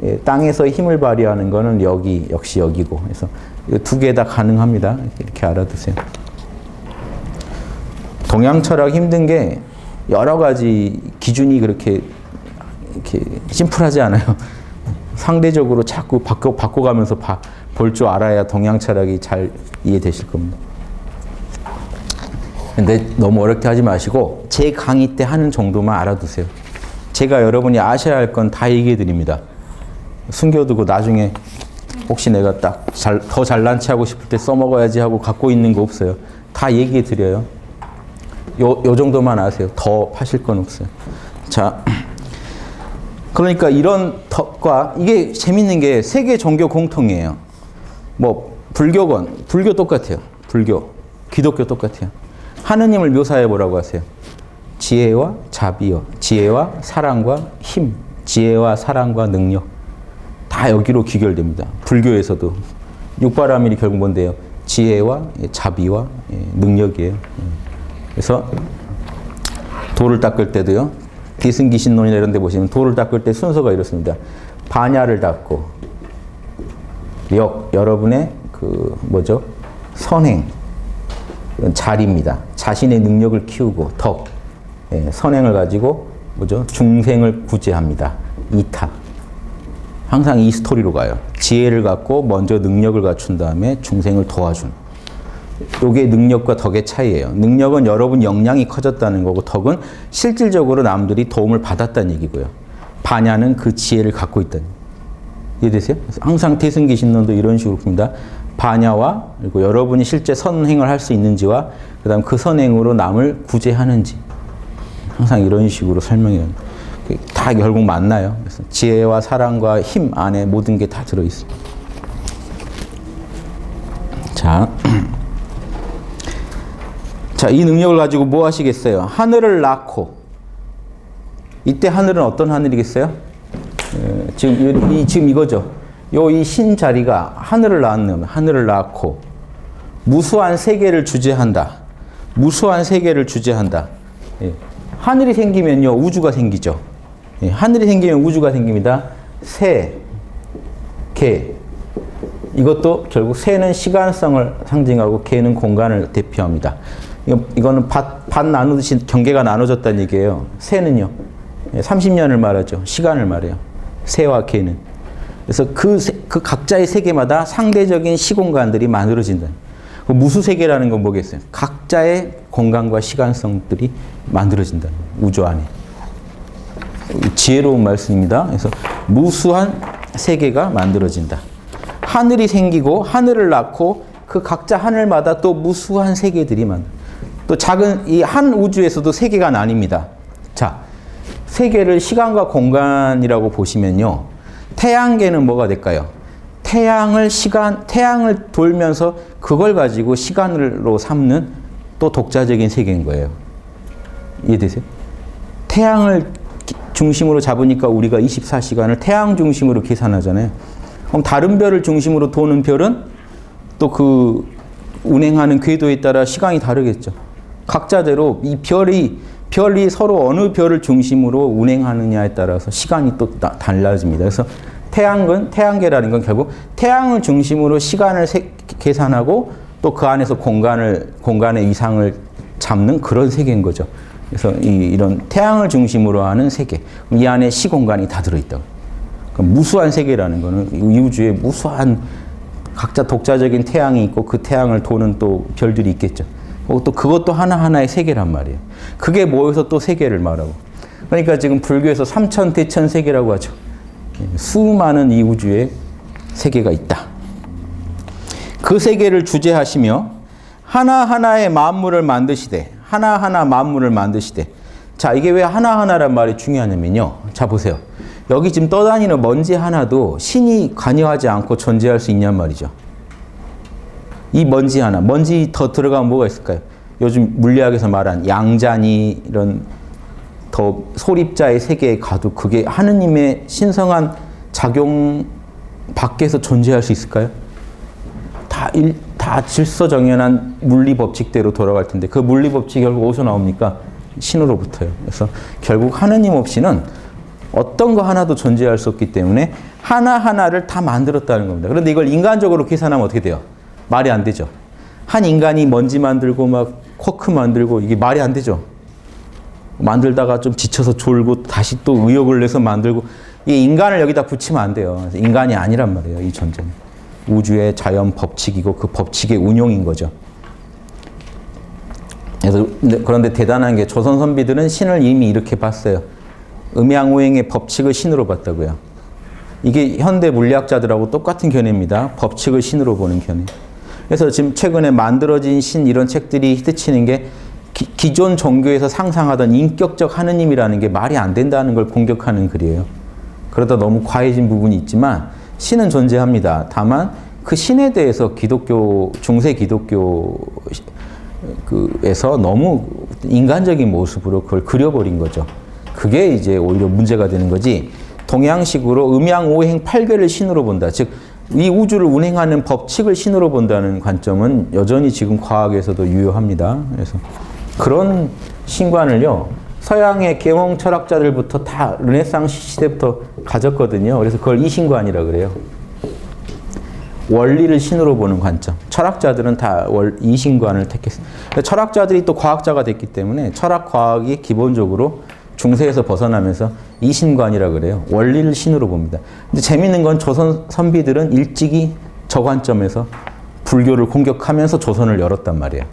예, 땅에서 힘을 발휘하는 거는 역시 여기고, 그래서 두 개 다 가능합니다. 이렇게 알아두세요. 동양 철학 힘든 게 여러 가지 기준이 그렇게 이렇게 심플하지 않아요. 상대적으로 자꾸 바꿔가면서 볼 줄 알아야 동양 철학이 잘 이해되실 겁니다. 근데 너무 어렵게 하지 마시고 제 강의 때 하는 정도만 알아두세요. 제가 여러분이 아셔야 할 건 다 얘기해 드립니다. 숨겨두고 나중에 혹시 내가 더 잘난 체 하고 싶을 때 써먹어야지 하고 갖고 있는 거 없어요. 다 얘기해 드려요. 요 정도만 아세요. 더 하실 건 없어요. 자, 그러니까 이런 덕과, 이게 재밌는 게 세계 종교 공통이에요. 뭐 불교 똑같아요. 불교, 기독교 똑같아요. 하느님을 묘사해 보라고 하세요. 지혜와 자비요, 지혜와 사랑과 힘, 지혜와 사랑과 능력, 다 여기로 귀결됩니다. 불교에서도 육바라밀이 결국 뭔데요? 지혜와 자비와 능력이에요. 그래서 돌을 닦을 때도요, 기승기신론이나 이런 데 보시면 돌을 닦을 때 순서가 이렇습니다. 반야를 닦고, 여러분의 선행, 자리입니다. 자신의 능력을 키우고, 선행을 가지고 중생을 구제합니다. 이타. 항상 이 스토리로 가요. 지혜를 갖고 먼저 능력을 갖춘 다음에 중생을 도와주는. 이게 능력과 덕의 차이예요. 능력은 여러분 역량이 커졌다는 거고, 덕은 실질적으로 남들이 도움을 받았다는 얘기고요. 반야는 그 지혜를 갖고 있다는. 이해되세요? 항상 태승기신론도 이런 식으로 봅니다. 반야와, 그리고 여러분이 실제 선행을 할 수 있는지와, 그 다음 그 선행으로 남을 구제하는지. 항상 이런 식으로 설명해요. 다 결국 만나요. 그래서 지혜와 사랑과 힘 안에 모든 게 다 들어있어요. 자, 이 능력을 가지고 뭐 하시겠어요? 하늘을 낳고. 이때 하늘은 어떤 하늘이겠어요? 지금 이거죠. 이 신 자리가 하늘을 낳는, 하늘을 낳고 무수한 세계를 주재한다. 무수한 세계를 주재한다. 예. 하늘이 생기면요, 우주가 생기죠. 예. 하늘이 생기면 우주가 생깁니다. 새, 개. 이것도 결국 새는 시간성을 상징하고 개는 공간을 대표합니다. 이거는 밭 나누듯이 경계가 나눠졌다는 얘기예요. 새는요, 30년을 말하죠. 시간을 말해요. 새와 개는. 그래서 그 각자의 세계마다 상대적인 시공간들이 만들어진다. 무수세계라는 건 뭐겠어요? 각자의 공간과 시간성들이 만들어진다. 우주 안에. 지혜로운 말씀입니다. 그래서 무수한 세계가 만들어진다. 하늘이 생기고 하늘을 낳고 그 각자 하늘마다 또 무수한 세계들이 또 작은 이 한 우주에서도 세계가 나뉩니다. 자, 세계를 시간과 공간이라고 보시면요. 태양계는 뭐가 될까요? 태양을 돌면서 그걸 가지고 시간으로 삼는 또 독자적인 세계인 거예요. 이해되세요? 태양을 중심으로 잡으니까 우리가 24시간을 태양 중심으로 계산하잖아요. 그럼 다른 별을 중심으로 도는 별은 또 그 운행하는 궤도에 따라 시간이 다르겠죠. 각자대로 이 별이 서로 어느 별을 중심으로 운행하느냐에 따라서 시간이 또 달라집니다. 그래서 태양계라는 건 결국 태양을 중심으로 시간을 계산하고 또 그 안에서 공간의 이상을 잡는 그런 세계인 거죠. 그래서 이런 태양을 중심으로 하는 세계, 이 안에 시공간이 다 들어있다고. 그러니까 무수한 세계라는 거는 이 우주에 무수한 각자 독자적인 태양이 있고 그 태양을 도는 또 별들이 있겠죠. 또 그것도 하나하나의 세계란 말이에요. 그게 모여서 또 세계를 말하고. 그러니까 지금 불교에서 삼천대천 세계라고 하죠. 수많은 이 우주에 세계가 있다. 그 세계를 주재하시며 하나하나의 만물을 만드시되 하나하나 만물을 만드시되. 자, 이게 왜 하나하나란 말이 중요하냐면요. 자, 보세요. 여기 지금 떠다니는 먼지 하나도 신이 관여하지 않고 존재할 수 있냔 말이죠. 이 먼지 하나, 먼지 더 들어가면 뭐가 있을까요? 요즘 물리학에서 말한 양자니 이런 더 소립자의 세계에 가도 그게 하느님의 신성한 작용 밖에서 존재할 수 있을까요? 다 질서정연한 물리 법칙대로 돌아갈 텐데 그 물리 법칙이 결국 어디서 나옵니까? 신으로부터요. 그래서 결국 하느님 없이는 어떤 거 하나도 존재할 수 없기 때문에 하나하나를 다 만들었다는 겁니다. 그런데 이걸 인간적으로 계산하면 어떻게 돼요? 말이 안 되죠. 한 인간이 먼지 만들고 막 쿼크 만들고 이게 말이 안 되죠. 만들다가 좀 지쳐서 졸고 다시 또 의욕을 내서 만들고 이 인간을 여기다 붙이면 안 돼요. 인간이 아니란 말이에요. 이 존재는. 우주의 자연 법칙이고 그 법칙의 운용인 거죠. 그래서 그런데 대단한 게 조선 선비들은 신을 이미 이렇게 봤어요. 음양오행의 법칙을 신으로 봤다고요. 이게 현대 물리학자들하고 똑같은 견해입니다. 법칙을 신으로 보는 견해. 그래서 지금 최근에 만들어진 신 이런 책들이 히트치는 게 기존 종교에서 상상하던 인격적 하느님이라는 게 말이 안 된다는 걸 공격하는 글이에요. 그러다 너무 과해진 부분이 있지만 신은 존재합니다. 다만 그 신에 대해서 기독교, 중세 기독교에서 너무 인간적인 모습으로 그걸 그려버린 거죠. 그게 이제 오히려 문제가 되는 거지. 동양식으로 음양오행 8개를 신으로 본다. 즉, 이 우주를 운행하는 법칙을 신으로 본다는 관점은 여전히 지금 과학에서도 유효합니다. 그래서 그런 신관을요, 서양의 계몽 철학자들부터 다 르네상스 시대부터 가졌거든요. 그래서 그걸 이신관이라고 그래요. 원리를 신으로 보는 관점. 철학자들은 다 이신관을 택했어요. 철학자들이 또 과학자가 됐기 때문에 철학 과학이 기본적으로 중세에서 벗어나면서 이신관이라고 그래요. 원리를 신으로 봅니다. 근데 재밌는 건 조선 선비들은 일찍이 저 관점에서 불교를 공격하면서 조선을 열었단 말이에요.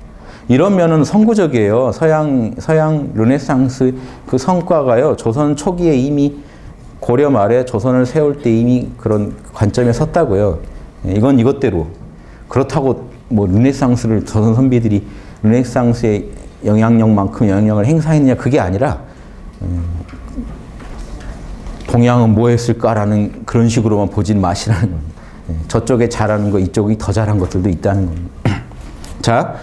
이런 면은 선구적이에요. 서양 르네상스 그 성과가요. 조선 초기에 이미 고려 말에 조선을 세울 때 이미 그런 관점에 섰다고요. 이건 이것대로. 그렇다고 뭐 르네상스를 조선 선비들이 르네상스의 영향력만큼 영향력을 행사했느냐 그게 아니라 동양은 뭐 했을까라는 그런 식으로만 보진 마시라는 겁니다. 저쪽에 잘하는 거 이쪽이 더 잘한 것들도 있다는 겁니다. 자,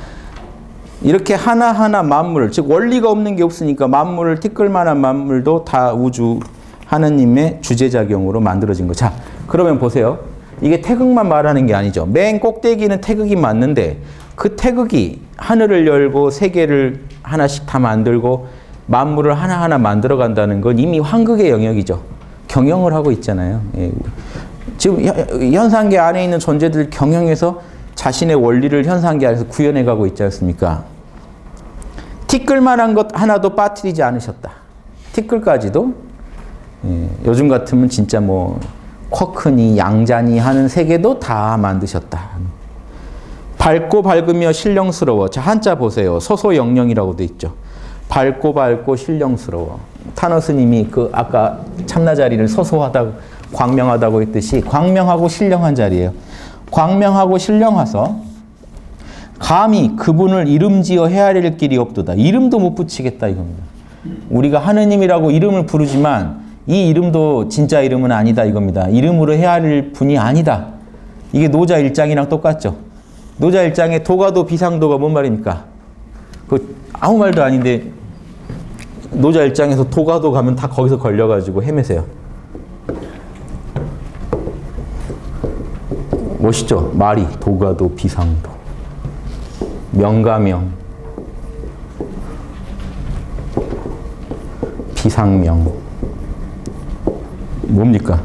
이렇게 하나하나 만물, 즉 원리가 없는 게 없으니까 만물을 티끌만한 만물도 다 우주 하느님의 주제작용으로 만들어진 거. 자, 그러면 보세요. 이게 태극만 말하는 게 아니죠. 맨 꼭대기는 태극이 맞는데 그 태극이 하늘을 열고 세계를 하나씩 다 만들고 만물을 하나하나 만들어 간다는 건 이미 환극의 영역이죠. 경영을 하고 있잖아요. 예. 지금 현상계 안에 있는 존재들 경영해서 자신의 원리를 현상계 안에서 구현해 가고 있지 않습니까? 티끌만한 것 하나도 빠뜨리지 않으셨다. 티끌까지도 요즘 같으면 진짜 뭐 쿼크니 양자니 하는 세계도 다 만드셨다. 밝고 밝으며 신령스러워. 자, 한자 보세요. 소소영령이라고 돼 있죠. 밝고 밝고 신령스러워. 탄어 스님이 그 아까 참나 자리를 소소하다고 광명하다고 했듯이 광명하고 신령한 자리예요. 광명하고 신령하서 감히 그분을 이름지어 헤아릴 길이 없도다. 이름도 못 붙이겠다 이겁니다. 우리가 하느님이라고 이름을 부르지만 이 이름도 진짜 이름은 아니다 이겁니다. 이름으로 헤아릴 분이 아니다. 이게 노자 일장이랑 똑같죠. 노자 일장의 도가도 비상도가 뭔 말입니까? 그 아무 말도 아닌데 노자 일장에서 도가도 가면 다 거기서 걸려가지고 헤매세요. 멋있죠? 말이 도가도 비상도 명가명 비상명 뭡니까?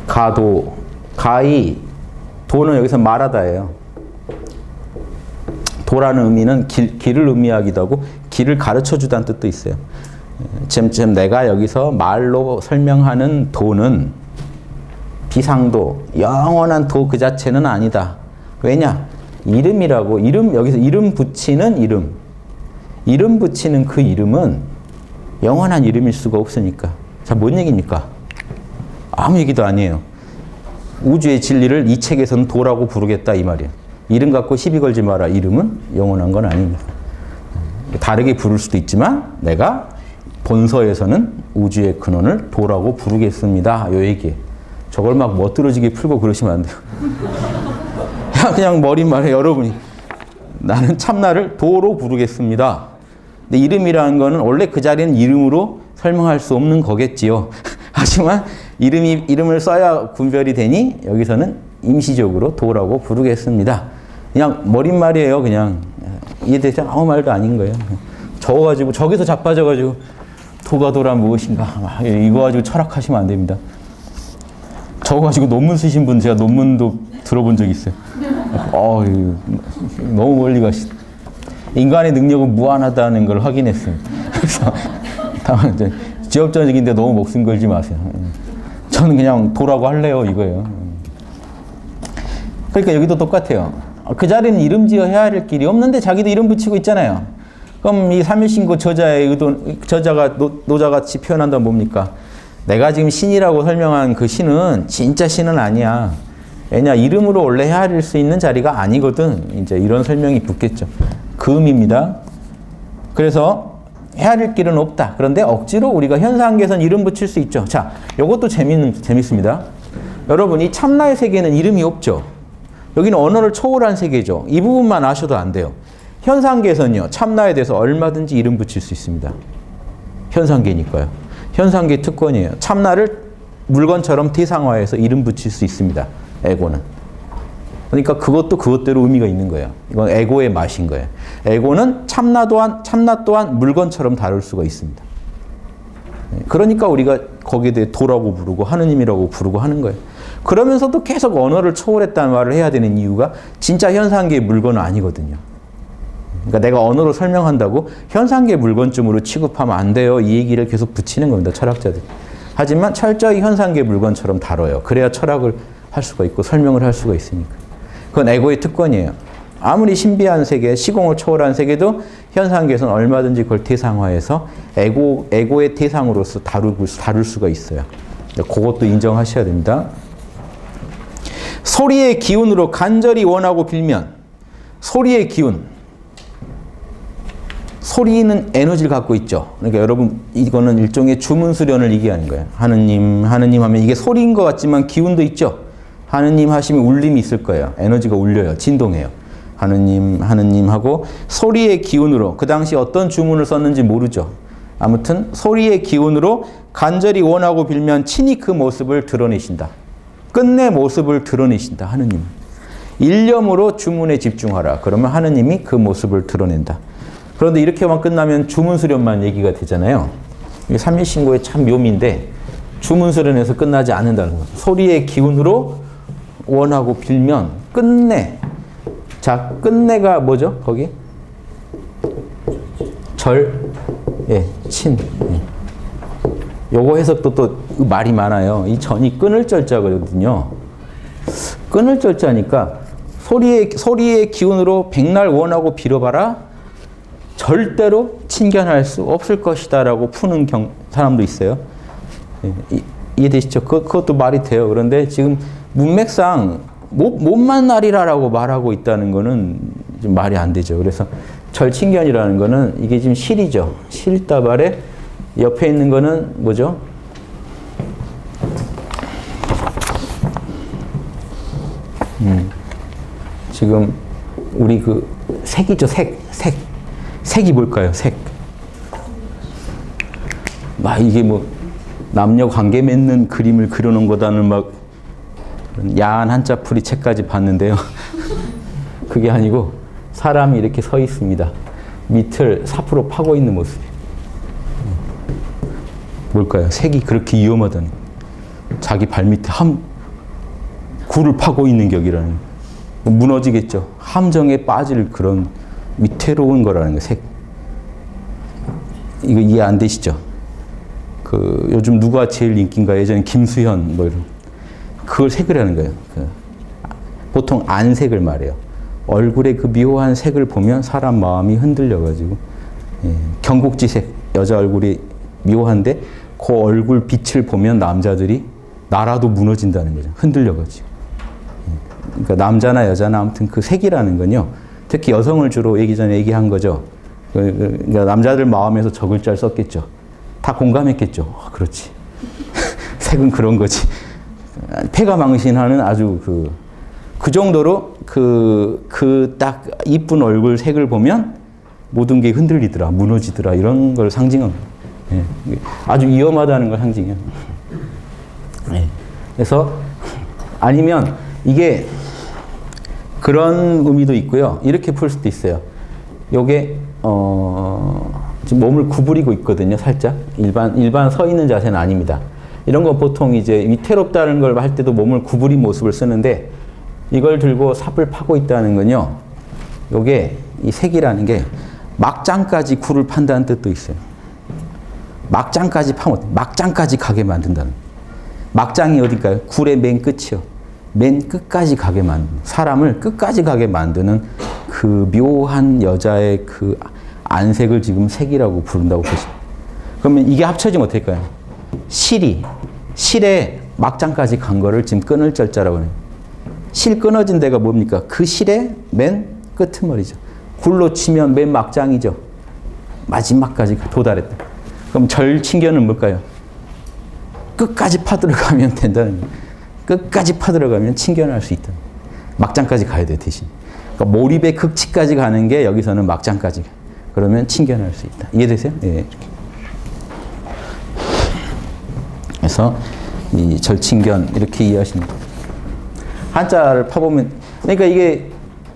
가도 가이 도는 여기서 말하다예요. 도라는 의미는 길을 의미하기도 하고 길을 가르쳐주다는 뜻도 있어요. 지금 내가 여기서 말로 설명하는 도는 비상도, 영원한 도 그 자체는 아니다. 왜냐? 이름이라고, 여기서 이름 붙이는 이름 붙이는 그 이름은 영원한 이름일 수가 없으니까. 자, 뭔 얘기입니까? 아무 얘기도 아니에요. 우주의 진리를 이 책에서는 도라고 부르겠다 이 말이에요. 이름 갖고 시비 걸지 마라. 이름은 영원한 건 아닙니다. 다르게 부를 수도 있지만 내가 본서에서는 우주의 근원을 도라고 부르겠습니다. 요 얘기예요. 저걸 막 멋들어지게 풀고 그러시면 안 돼요. 그냥 머릿말에 여러분이 나는 참나를 도로 부르겠습니다. 근데 이름이라는 거는 원래 그 자리는 이름으로 설명할 수 없는 거겠지요. 하지만 이름을 써야 분별이 되니 여기서는 임시적으로 도라고 부르겠습니다. 그냥 머릿말이에요. 그냥 이해되죠? 아무 말도 아닌 거예요. 적어가지고 저기서 자빠져가지고 도가 도란 무엇인가 이거 가지고 철학하시면 안 됩니다. 적어가지고 논문 쓰신 분 제가 논문도 들어본 적이 있어요. 너무 멀리 가시. 인간의 능력은 무한하다는 걸 확인했습니다. 그래서 다만 이제 지역적인데 너무 목숨 걸지 마세요. 저는 그냥 도라고 할래요 이거예요. 그러니까 여기도 똑같아요. 그 자리는 이름 지어 해야 할 길이 없는데 자기도 이름 붙이고 있잖아요. 그럼 이 삼일신고 저자의 의도, 저자가 노자같이 표현한다면 뭡니까? 내가 지금 신이라고 설명한 그 신은 진짜 신은 아니야. 왜냐? 이름으로 원래 헤아릴 수 있는 자리가 아니거든. 이제 이런 설명이 붙겠죠. 그 의미입니다. 그래서 헤아릴 길은 없다. 그런데 억지로 우리가 현상계에선 이름 붙일 수 있죠. 자, 이것도 재밌습니다. 여러분, 이 참나의 세계는 이름이 없죠. 여기는 언어를 초월한 세계죠. 이 부분만 아셔도 안 돼요. 현상계에서는요, 참나에 대해서 얼마든지 이름 붙일 수 있습니다. 현상계니까요. 현상계 특권이에요. 참나를 물건처럼 대상화해서 이름 붙일 수 있습니다. 에고는. 그러니까 그것도 그것대로 의미가 있는 거예요. 이건 에고의 맛인 거예요. 에고는 참나 또한 물건처럼 다룰 수가 있습니다. 그러니까 우리가 거기에 대해 도라고 부르고 하느님이라고 부르고 하는 거예요. 그러면서도 계속 언어를 초월했다는 말을 해야 되는 이유가 진짜 현상계의 물건은 아니거든요. 그러니까 내가 언어로 설명한다고 현상계 물건쯤으로 취급하면 안 돼요. 이 얘기를 계속 붙이는 겁니다. 철학자들이. 하지만 철저히 현상계 물건처럼 다뤄요. 그래야 철학을 할 수가 있고 설명을 할 수가 있으니까. 그건 에고의 특권이에요. 아무리 신비한 세계, 시공을 초월한 세계도 현상계에서는 얼마든지 그걸 대상화해서 에고의 대상으로서 다룰 수가 있어요. 그것도 인정하셔야 됩니다. 소리의 기운으로 간절히 원하고 빌면, 소리의 기운. 소리는 에너지를 갖고 있죠. 그러니까 여러분, 이거는 일종의 주문수련을 얘기하는 거예요. 하느님 하면 이게 소리인 것 같지만 기운도 있죠. 하느님 하시면 울림이 있을 거예요. 에너지가 울려요. 진동해요. 하느님 하고 소리의 기운으로, 그 당시 어떤 주문을 썼는지 모르죠. 아무튼 소리의 기운으로 간절히 원하고 빌면 친히 그 모습을 드러내신다. 끝내 모습을 드러내신다. 하느님. 일념으로 주문에 집중하라. 그러면 하느님이 그 모습을 드러낸다. 그런데 이렇게만 끝나면 주문수련만 얘기가 되잖아요. 이게 삼일신고의 참 묘미인데 주문수련에서 끝나지 않는다는 거예요. 소리의 기운으로 원하고 빌면 끝내. 자, 끝내가 뭐죠? 거기? 친. 요거 해석도 또 말이 많아요. 이 전이 끊을 절자거든요. 끊을 절자니까 소리의 기운으로 백날 원하고 빌어봐라. 절대로 친견할 수 없을 것이다 라고 푸는 사람도 있어요. 이해되시죠? 그것도 말이 돼요. 그런데 지금 문맥상 못 만나리라라고 말하고 있다는 거는 좀 말이 안 되죠. 그래서 절친견이라는 거는 이게 지금 실이죠. 실다발에 옆에 있는 거는 뭐죠? 지금 우리 그 색이죠. 색이 뭘까요? 색. 이게 뭐 남녀 관계 맺는 그림을 그려놓은 거다는 막 야한 한자풀이 책까지 봤는데요. 그게 아니고 사람이 이렇게 서 있습니다. 밑을 삽으로 파고 있는 모습이. 뭘까요? 색이 그렇게 위험하다니. 자기 발밑에 굴을 파고 있는 격이라는. 무너지겠죠. 함정에 빠질 그런 위태로운 거라는 거예요. 색. 이거 이해 안 되시죠? 그 요즘 누가 제일 인기인가? 예전에 김수현 뭐 이런 그걸 색이라는 거예요. 보통 안색을 말해요. 얼굴의 그 묘한 색을 보면 사람 마음이 흔들려가지고 경국지색 여자 얼굴이 묘한데 그 얼굴 빛을 보면 남자들이 나라도 무너진다는 거죠. 흔들려가지고. 그러니까 남자나 여자나 아무튼 그 색이라는 건요. 특히 여성을 주로 얘기 전에 얘기한 거죠. 그러니까 남자들 마음에서 저 글자를 썼겠죠. 다 공감했겠죠. 그렇지. 색은 그런 거지. 패가망신하는 아주 그 정도로 딱 이쁜 얼굴 색을 보면 모든 게 흔들리더라, 무너지더라, 이런 걸 상징한 거예요. 예. 아주 위험하다는 걸 상징해요. 예. 그래서, 아니면 이게 그런 의미도 있고요. 이렇게 풀 수도 있어요. 요게, 지금 몸을 구부리고 있거든요, 살짝. 일반 서 있는 자세는 아닙니다. 이런 거 보통 이제 위태롭다는 걸 할 때도 몸을 구부린 모습을 쓰는데 이걸 들고 삽을 파고 있다는 건요. 요게 이 색이라는 게 막장까지 굴을 판다는 뜻도 있어요. 막장까지 파면 막장까지 가게 만든다는. 막장이 어딜까요? 굴의 맨 끝이요. 맨 끝까지 가게 만드는, 사람을 끝까지 가게 만드는 그 묘한 여자의 그 안색을 지금 색이라고 부른다고 보시면. 그러면 이게 합쳐지면 어떨까요? 실에 막장까지 간 거를 지금 끊을 절자라고 해요. 실 끊어진 데가 뭡니까? 그 실의 맨 끄트머리죠. 굴로 치면 맨 막장이죠. 마지막까지 도달했다. 그럼 절친견은 뭘까요? 끝까지 파들어가면 된다는 거예요. 끝까지 파들어가면 친견할 수 있다. 막장까지 가야 돼요, 대신. 그러니까 몰입의 극치까지 가는 게 여기서는 막장까지. 그러면 친견할 수 있다. 이해되세요? 예, 이렇게. 그래서 이 절친견 이렇게 이해하시면 돼요. 한자를 파보면, 그러니까 이게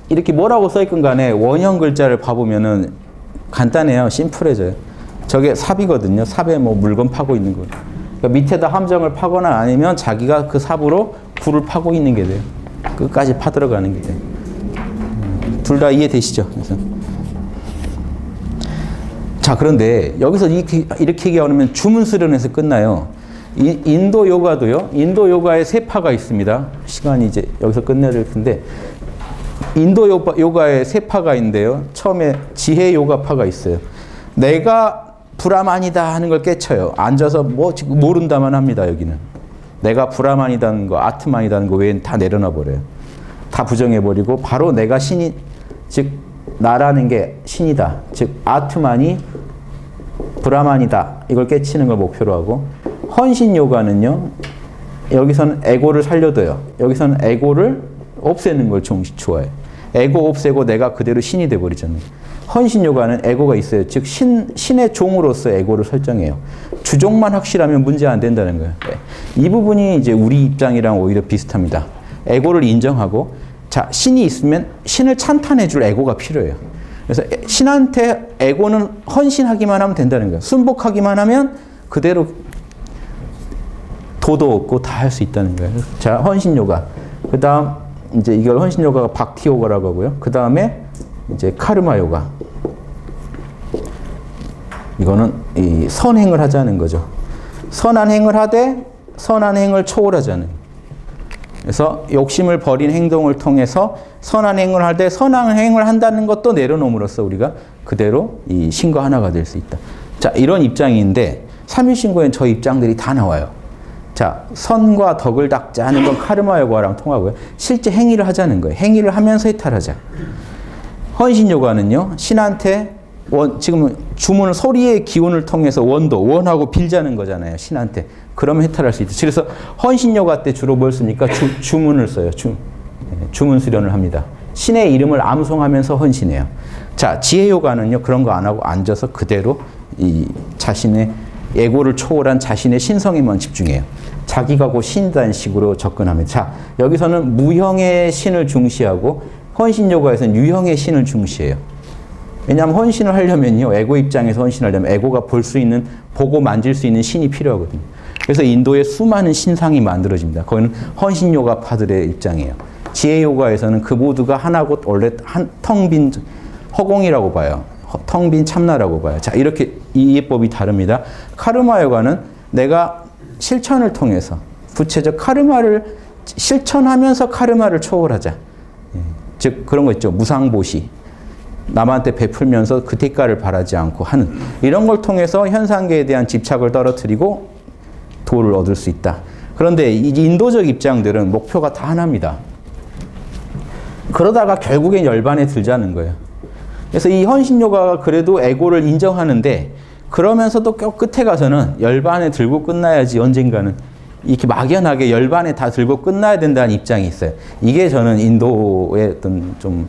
이렇게 뭐라고 써있건 간에 원형 글자를 파보면은 간단해요. 심플해져요. 저게 삽이거든요. 삽에 뭐 물건 파고 있는 거. 그러니까 밑에다 함정을 파거나 아니면 자기가 그 삽으로 굴을 파고 있는 게 돼요. 끝까지 파들어가는 게 돼요. 둘 다 이해되시죠? 그래서. 자, 그런데 여기서 이렇게 얘기하면 주문 수련에서 끝나요. 인도 요가도요. 인도 요가에 세 파가 있습니다. 시간이 이제 여기서 끝내야 될 텐데 인도 요가에 세 파가 있는데요. 처음에 지혜 요가파가 있어요. 내가 브라만이다 하는 걸 깨쳐요. 앉아서 뭐 지금 모른다만 합니다. 여기는 내가 브라만이다는 거, 아트만이다는 거 외엔 다 내려놔 버려요. 다 부정해 버리고 바로 내가 신이, 즉 나라는 게 신이다. 즉 아트만이 브라만이다. 이걸 깨치는 걸 목표로 하고, 헌신 요가는요. 여기서는 에고를 살려둬요. 여기서는 에고를 없애는 걸 좋아해요. 에고 없애고 내가 그대로 신이 돼버리잖아요. 헌신 요가는 에고가 있어요. 즉 신의 종으로서 에고를 설정해요. 주종만 확실하면 문제 안 된다는 거예요. 네. 이 부분이 이제 우리 입장이랑 오히려 비슷합니다. 에고를 인정하고, 자, 신이 있으면 신을 찬탄해줄 에고가 필요해요. 그래서 신한테 에고는 헌신하기만 하면 된다는 거예요. 순복하기만 하면 그대로 도도 없고 다 할 수 있다는 거예요. 자, 헌신 요가. 그 다음, 이제 이걸 헌신 요가가 박티 요가라고 하고요. 그 다음에 이제 카르마 요가. 이거는 이 선행을 하자는 거죠. 선한 행을 하되 선한 행을 초월하자는. 그래서 욕심을 버린 행동을 통해서 선한 행을 하되 선한 행을 한다는 것도 내려놓음으로써 우리가 그대로 이 신과 하나가 될 수 있다. 자, 이런 입장인데 삼일신고엔 저 입장들이 다 나와요. 자, 선과 덕을 닦자 하는 건 카르마 요가랑 통하고요. 실제 행위를 하자는 거예요. 행위를 하면서 해탈하자. 헌신 요가는요. 신한테 지금 주문을 소리의 기운을 통해서 원하고 빌자는 거잖아요. 신한테. 그러면 해탈할 수 있다. 그래서 헌신 요가 때 주로 뭘 씁니까? 주문을 써요. 주문 수련을 합니다. 신의 이름을 암송하면서 헌신해요. 자, 지혜 요가는요. 그런 거 안 하고 앉아서 그대로 이 자신의 에고를 초월한 자신의 신성에만 집중해요. 자기가 곧 신이라는 식으로 접근합니다. 자, 여기서는 무형의 신을 중시하고 헌신 요가에서는 유형의 신을 중시해요. 왜냐하면 헌신을 하려면요. 에고 입장에서 헌신하려면 에고가 볼 수 있는, 보고 만질 수 있는 신이 필요하거든요. 그래서 인도에 수많은 신상이 만들어집니다. 거기는 헌신 요가파들의 입장이에요. 지혜 요가에서는 그 모두가 하나고 원래 텅 빈 허공이라고 봐요. 텅 빈 참나라고 봐요. 자, 이렇게 이해법이 다릅니다. 카르마 요가는 내가 실천을 통해서 구체적 카르마를 실천하면서 카르마를 초월하자. 즉 그런 거 있죠. 무상보시. 남한테 베풀면서 그 대가를 바라지 않고 하는 이런 걸 통해서 현상계에 대한 집착을 떨어뜨리고 도를 얻을 수 있다. 그런데 이 인도적 입장들은 목표가 다 하나입니다. 그러다가 결국엔 열반에 들자는 거예요. 그래서 이 헌신요가가 그래도 에고를 인정하는데 그러면서도 끝에 가서는 열반에 들고 끝나야지 언젠가는 이렇게 막연하게 열반에 다 들고 끝나야 된다는 입장이 있어요. 이게 저는 인도의 어떤 좀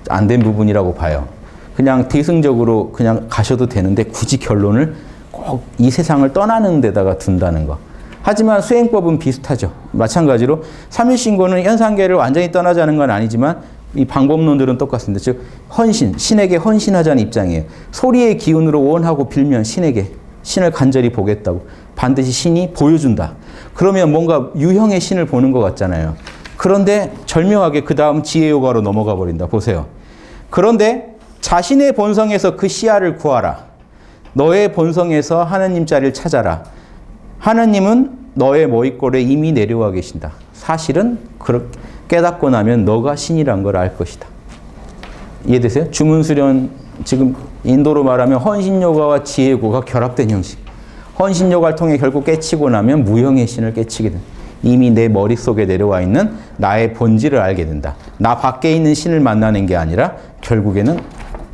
안 된 부분이라고 봐요. 그냥 대승적으로 그냥 가셔도 되는데 굳이 결론을 꼭 이 세상을 떠나는 데다가 둔다는 거. 하지만 수행법은 비슷하죠. 마찬가지로 삼일신고는 현상계를 완전히 떠나자는 건 아니지만 이 방법론들은 똑같습니다. 즉 헌신, 신에게 헌신하자는 입장이에요. 소리의 기운으로 원하고 빌면 신에게, 신을 간절히 보겠다고 반드시 신이 보여준다. 그러면 뭔가 유형의 신을 보는 것 같잖아요. 그런데 절묘하게 그 다음 지혜요가로 넘어가 버린다. 보세요. 그런데 자신의 본성에서 그 씨앗을 구하라. 너의 본성에서 하느님 자리를 찾아라. 하느님은 너의 머릿골에 이미 내려와 계신다. 사실은 그렇게 깨닫고 나면 너가 신이란 걸 알 것이다. 이해되세요? 주문수련, 지금 인도로 말하면 헌신요가와 지혜요가가 결합된 형식. 헌신요가를 통해 결국 깨치고 나면 무형의 신을 깨치게 된다. 이미 내 머릿속에 내려와 있는 나의 본질을 알게 된다. 나 밖에 있는 신을 만나는 게 아니라 결국에는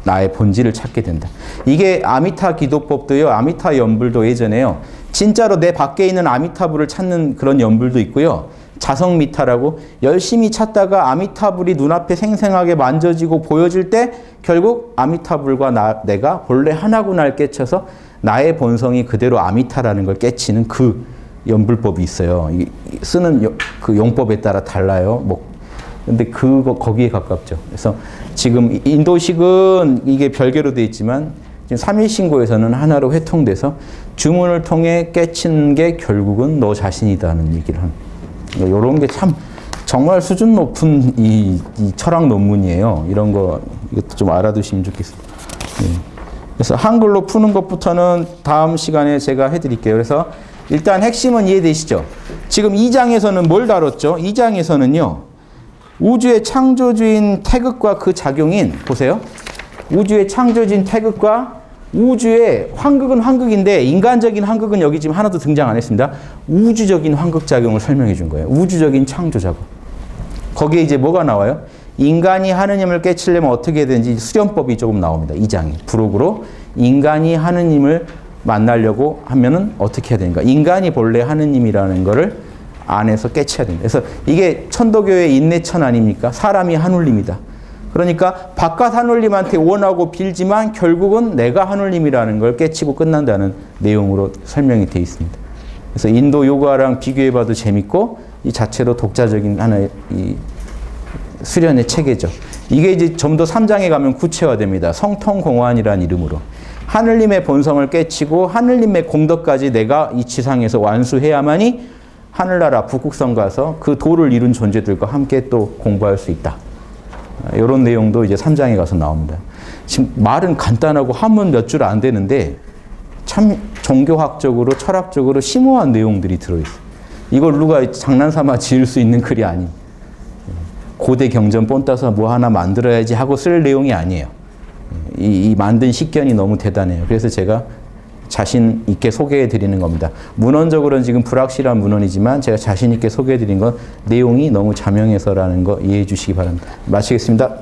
나의 본질을 찾게 된다. 이게 아미타 기도법도요. 아미타 연불도 예전에요. 진짜로 내 밖에 있는 아미타불을 찾는 그런 연불도 있고요. 자성미타라고 열심히 찾다가 아미타불이 눈앞에 생생하게 만져지고 보여질 때 결국 아미타불과 내가 본래 하나구나를 깨쳐서 나의 본성이 그대로 아미타라는 걸 깨치는 그 연불법이 있어요. 쓰는 그 용법에 따라 달라요. 근데 거기에 가깝죠. 그래서 지금 인도식은 이게 별개로 되어 있지만 지금 삼일신고에서는 하나로 회통돼서 주문을 통해 깨치는 게 결국은 너 자신이다는 얘기를 합니다. 이런 게 참 정말 수준 높은 이 철학 논문이에요. 이런 거 이것도 좀 알아두시면 좋겠습니다. 네. 그래서 한글로 푸는 것부터는 다음 시간에 제가 해드릴게요. 그래서 일단 핵심은 이해되시죠? 지금 2장에서는 뭘 다뤘죠? 2장에서는요. 우주의 창조주인 태극과 그 작용인, 보세요. 우주의 창조주인 태극과 우주의 환극은 환극인데 인간적인 환극은 여기 지금 하나도 등장 안 했습니다. 우주적인 환극작용을 설명해 준 거예요. 우주적인 창조작용. 거기에 이제 뭐가 나와요? 인간이 하느님을 깨치려면 어떻게 되는지 수련법이 조금 나옵니다. 2장에. 부록으로 인간이 하느님을 만나려고 하면은 어떻게 해야 되는가? 인간이 본래 하느님이라는 거를 안에서 깨쳐야 됩니다. 그래서 이게 천도교의 인내천 아닙니까? 사람이 하늘님이다. 그러니까 바깥 하늘님한테 원하고 빌지만 결국은 내가 하늘님이라는 걸 깨치고 끝난다는 내용으로 설명이 되어 있습니다. 그래서 인도 요가랑 비교해봐도 재밌고 이 자체로 독자적인 하나의 이 수련의 체계죠. 이게 이제 좀 더 3장에 가면 구체화됩니다. 성통공환이라는 이름으로. 하늘님의 본성을 깨치고 하늘님의 공덕까지 내가 이 지상에서 완수해야만이 하늘나라 북극성 가서 그 도를 이룬 존재들과 함께 또 공부할 수 있다. 이런 내용도 이제 3장에 가서 나옵니다. 지금 말은 간단하고 한문 몇 줄 안 되는데 참 종교학적으로 철학적으로 심오한 내용들이 들어있어요. 이걸 누가 장난삼아 지을 수 있는 글이 아니에요. 고대 경전 본 따서 뭐 하나 만들어야지 하고 쓸 내용이 아니에요. 이 만든 식견이 너무 대단해요. 그래서 제가 자신 있게 소개해 드리는 겁니다. 문헌적으로는 지금 불확실한 문헌이지만 제가 자신 있게 소개해 드린 건 내용이 너무 자명해서라는 거 이해해 주시기 바랍니다. 마치겠습니다.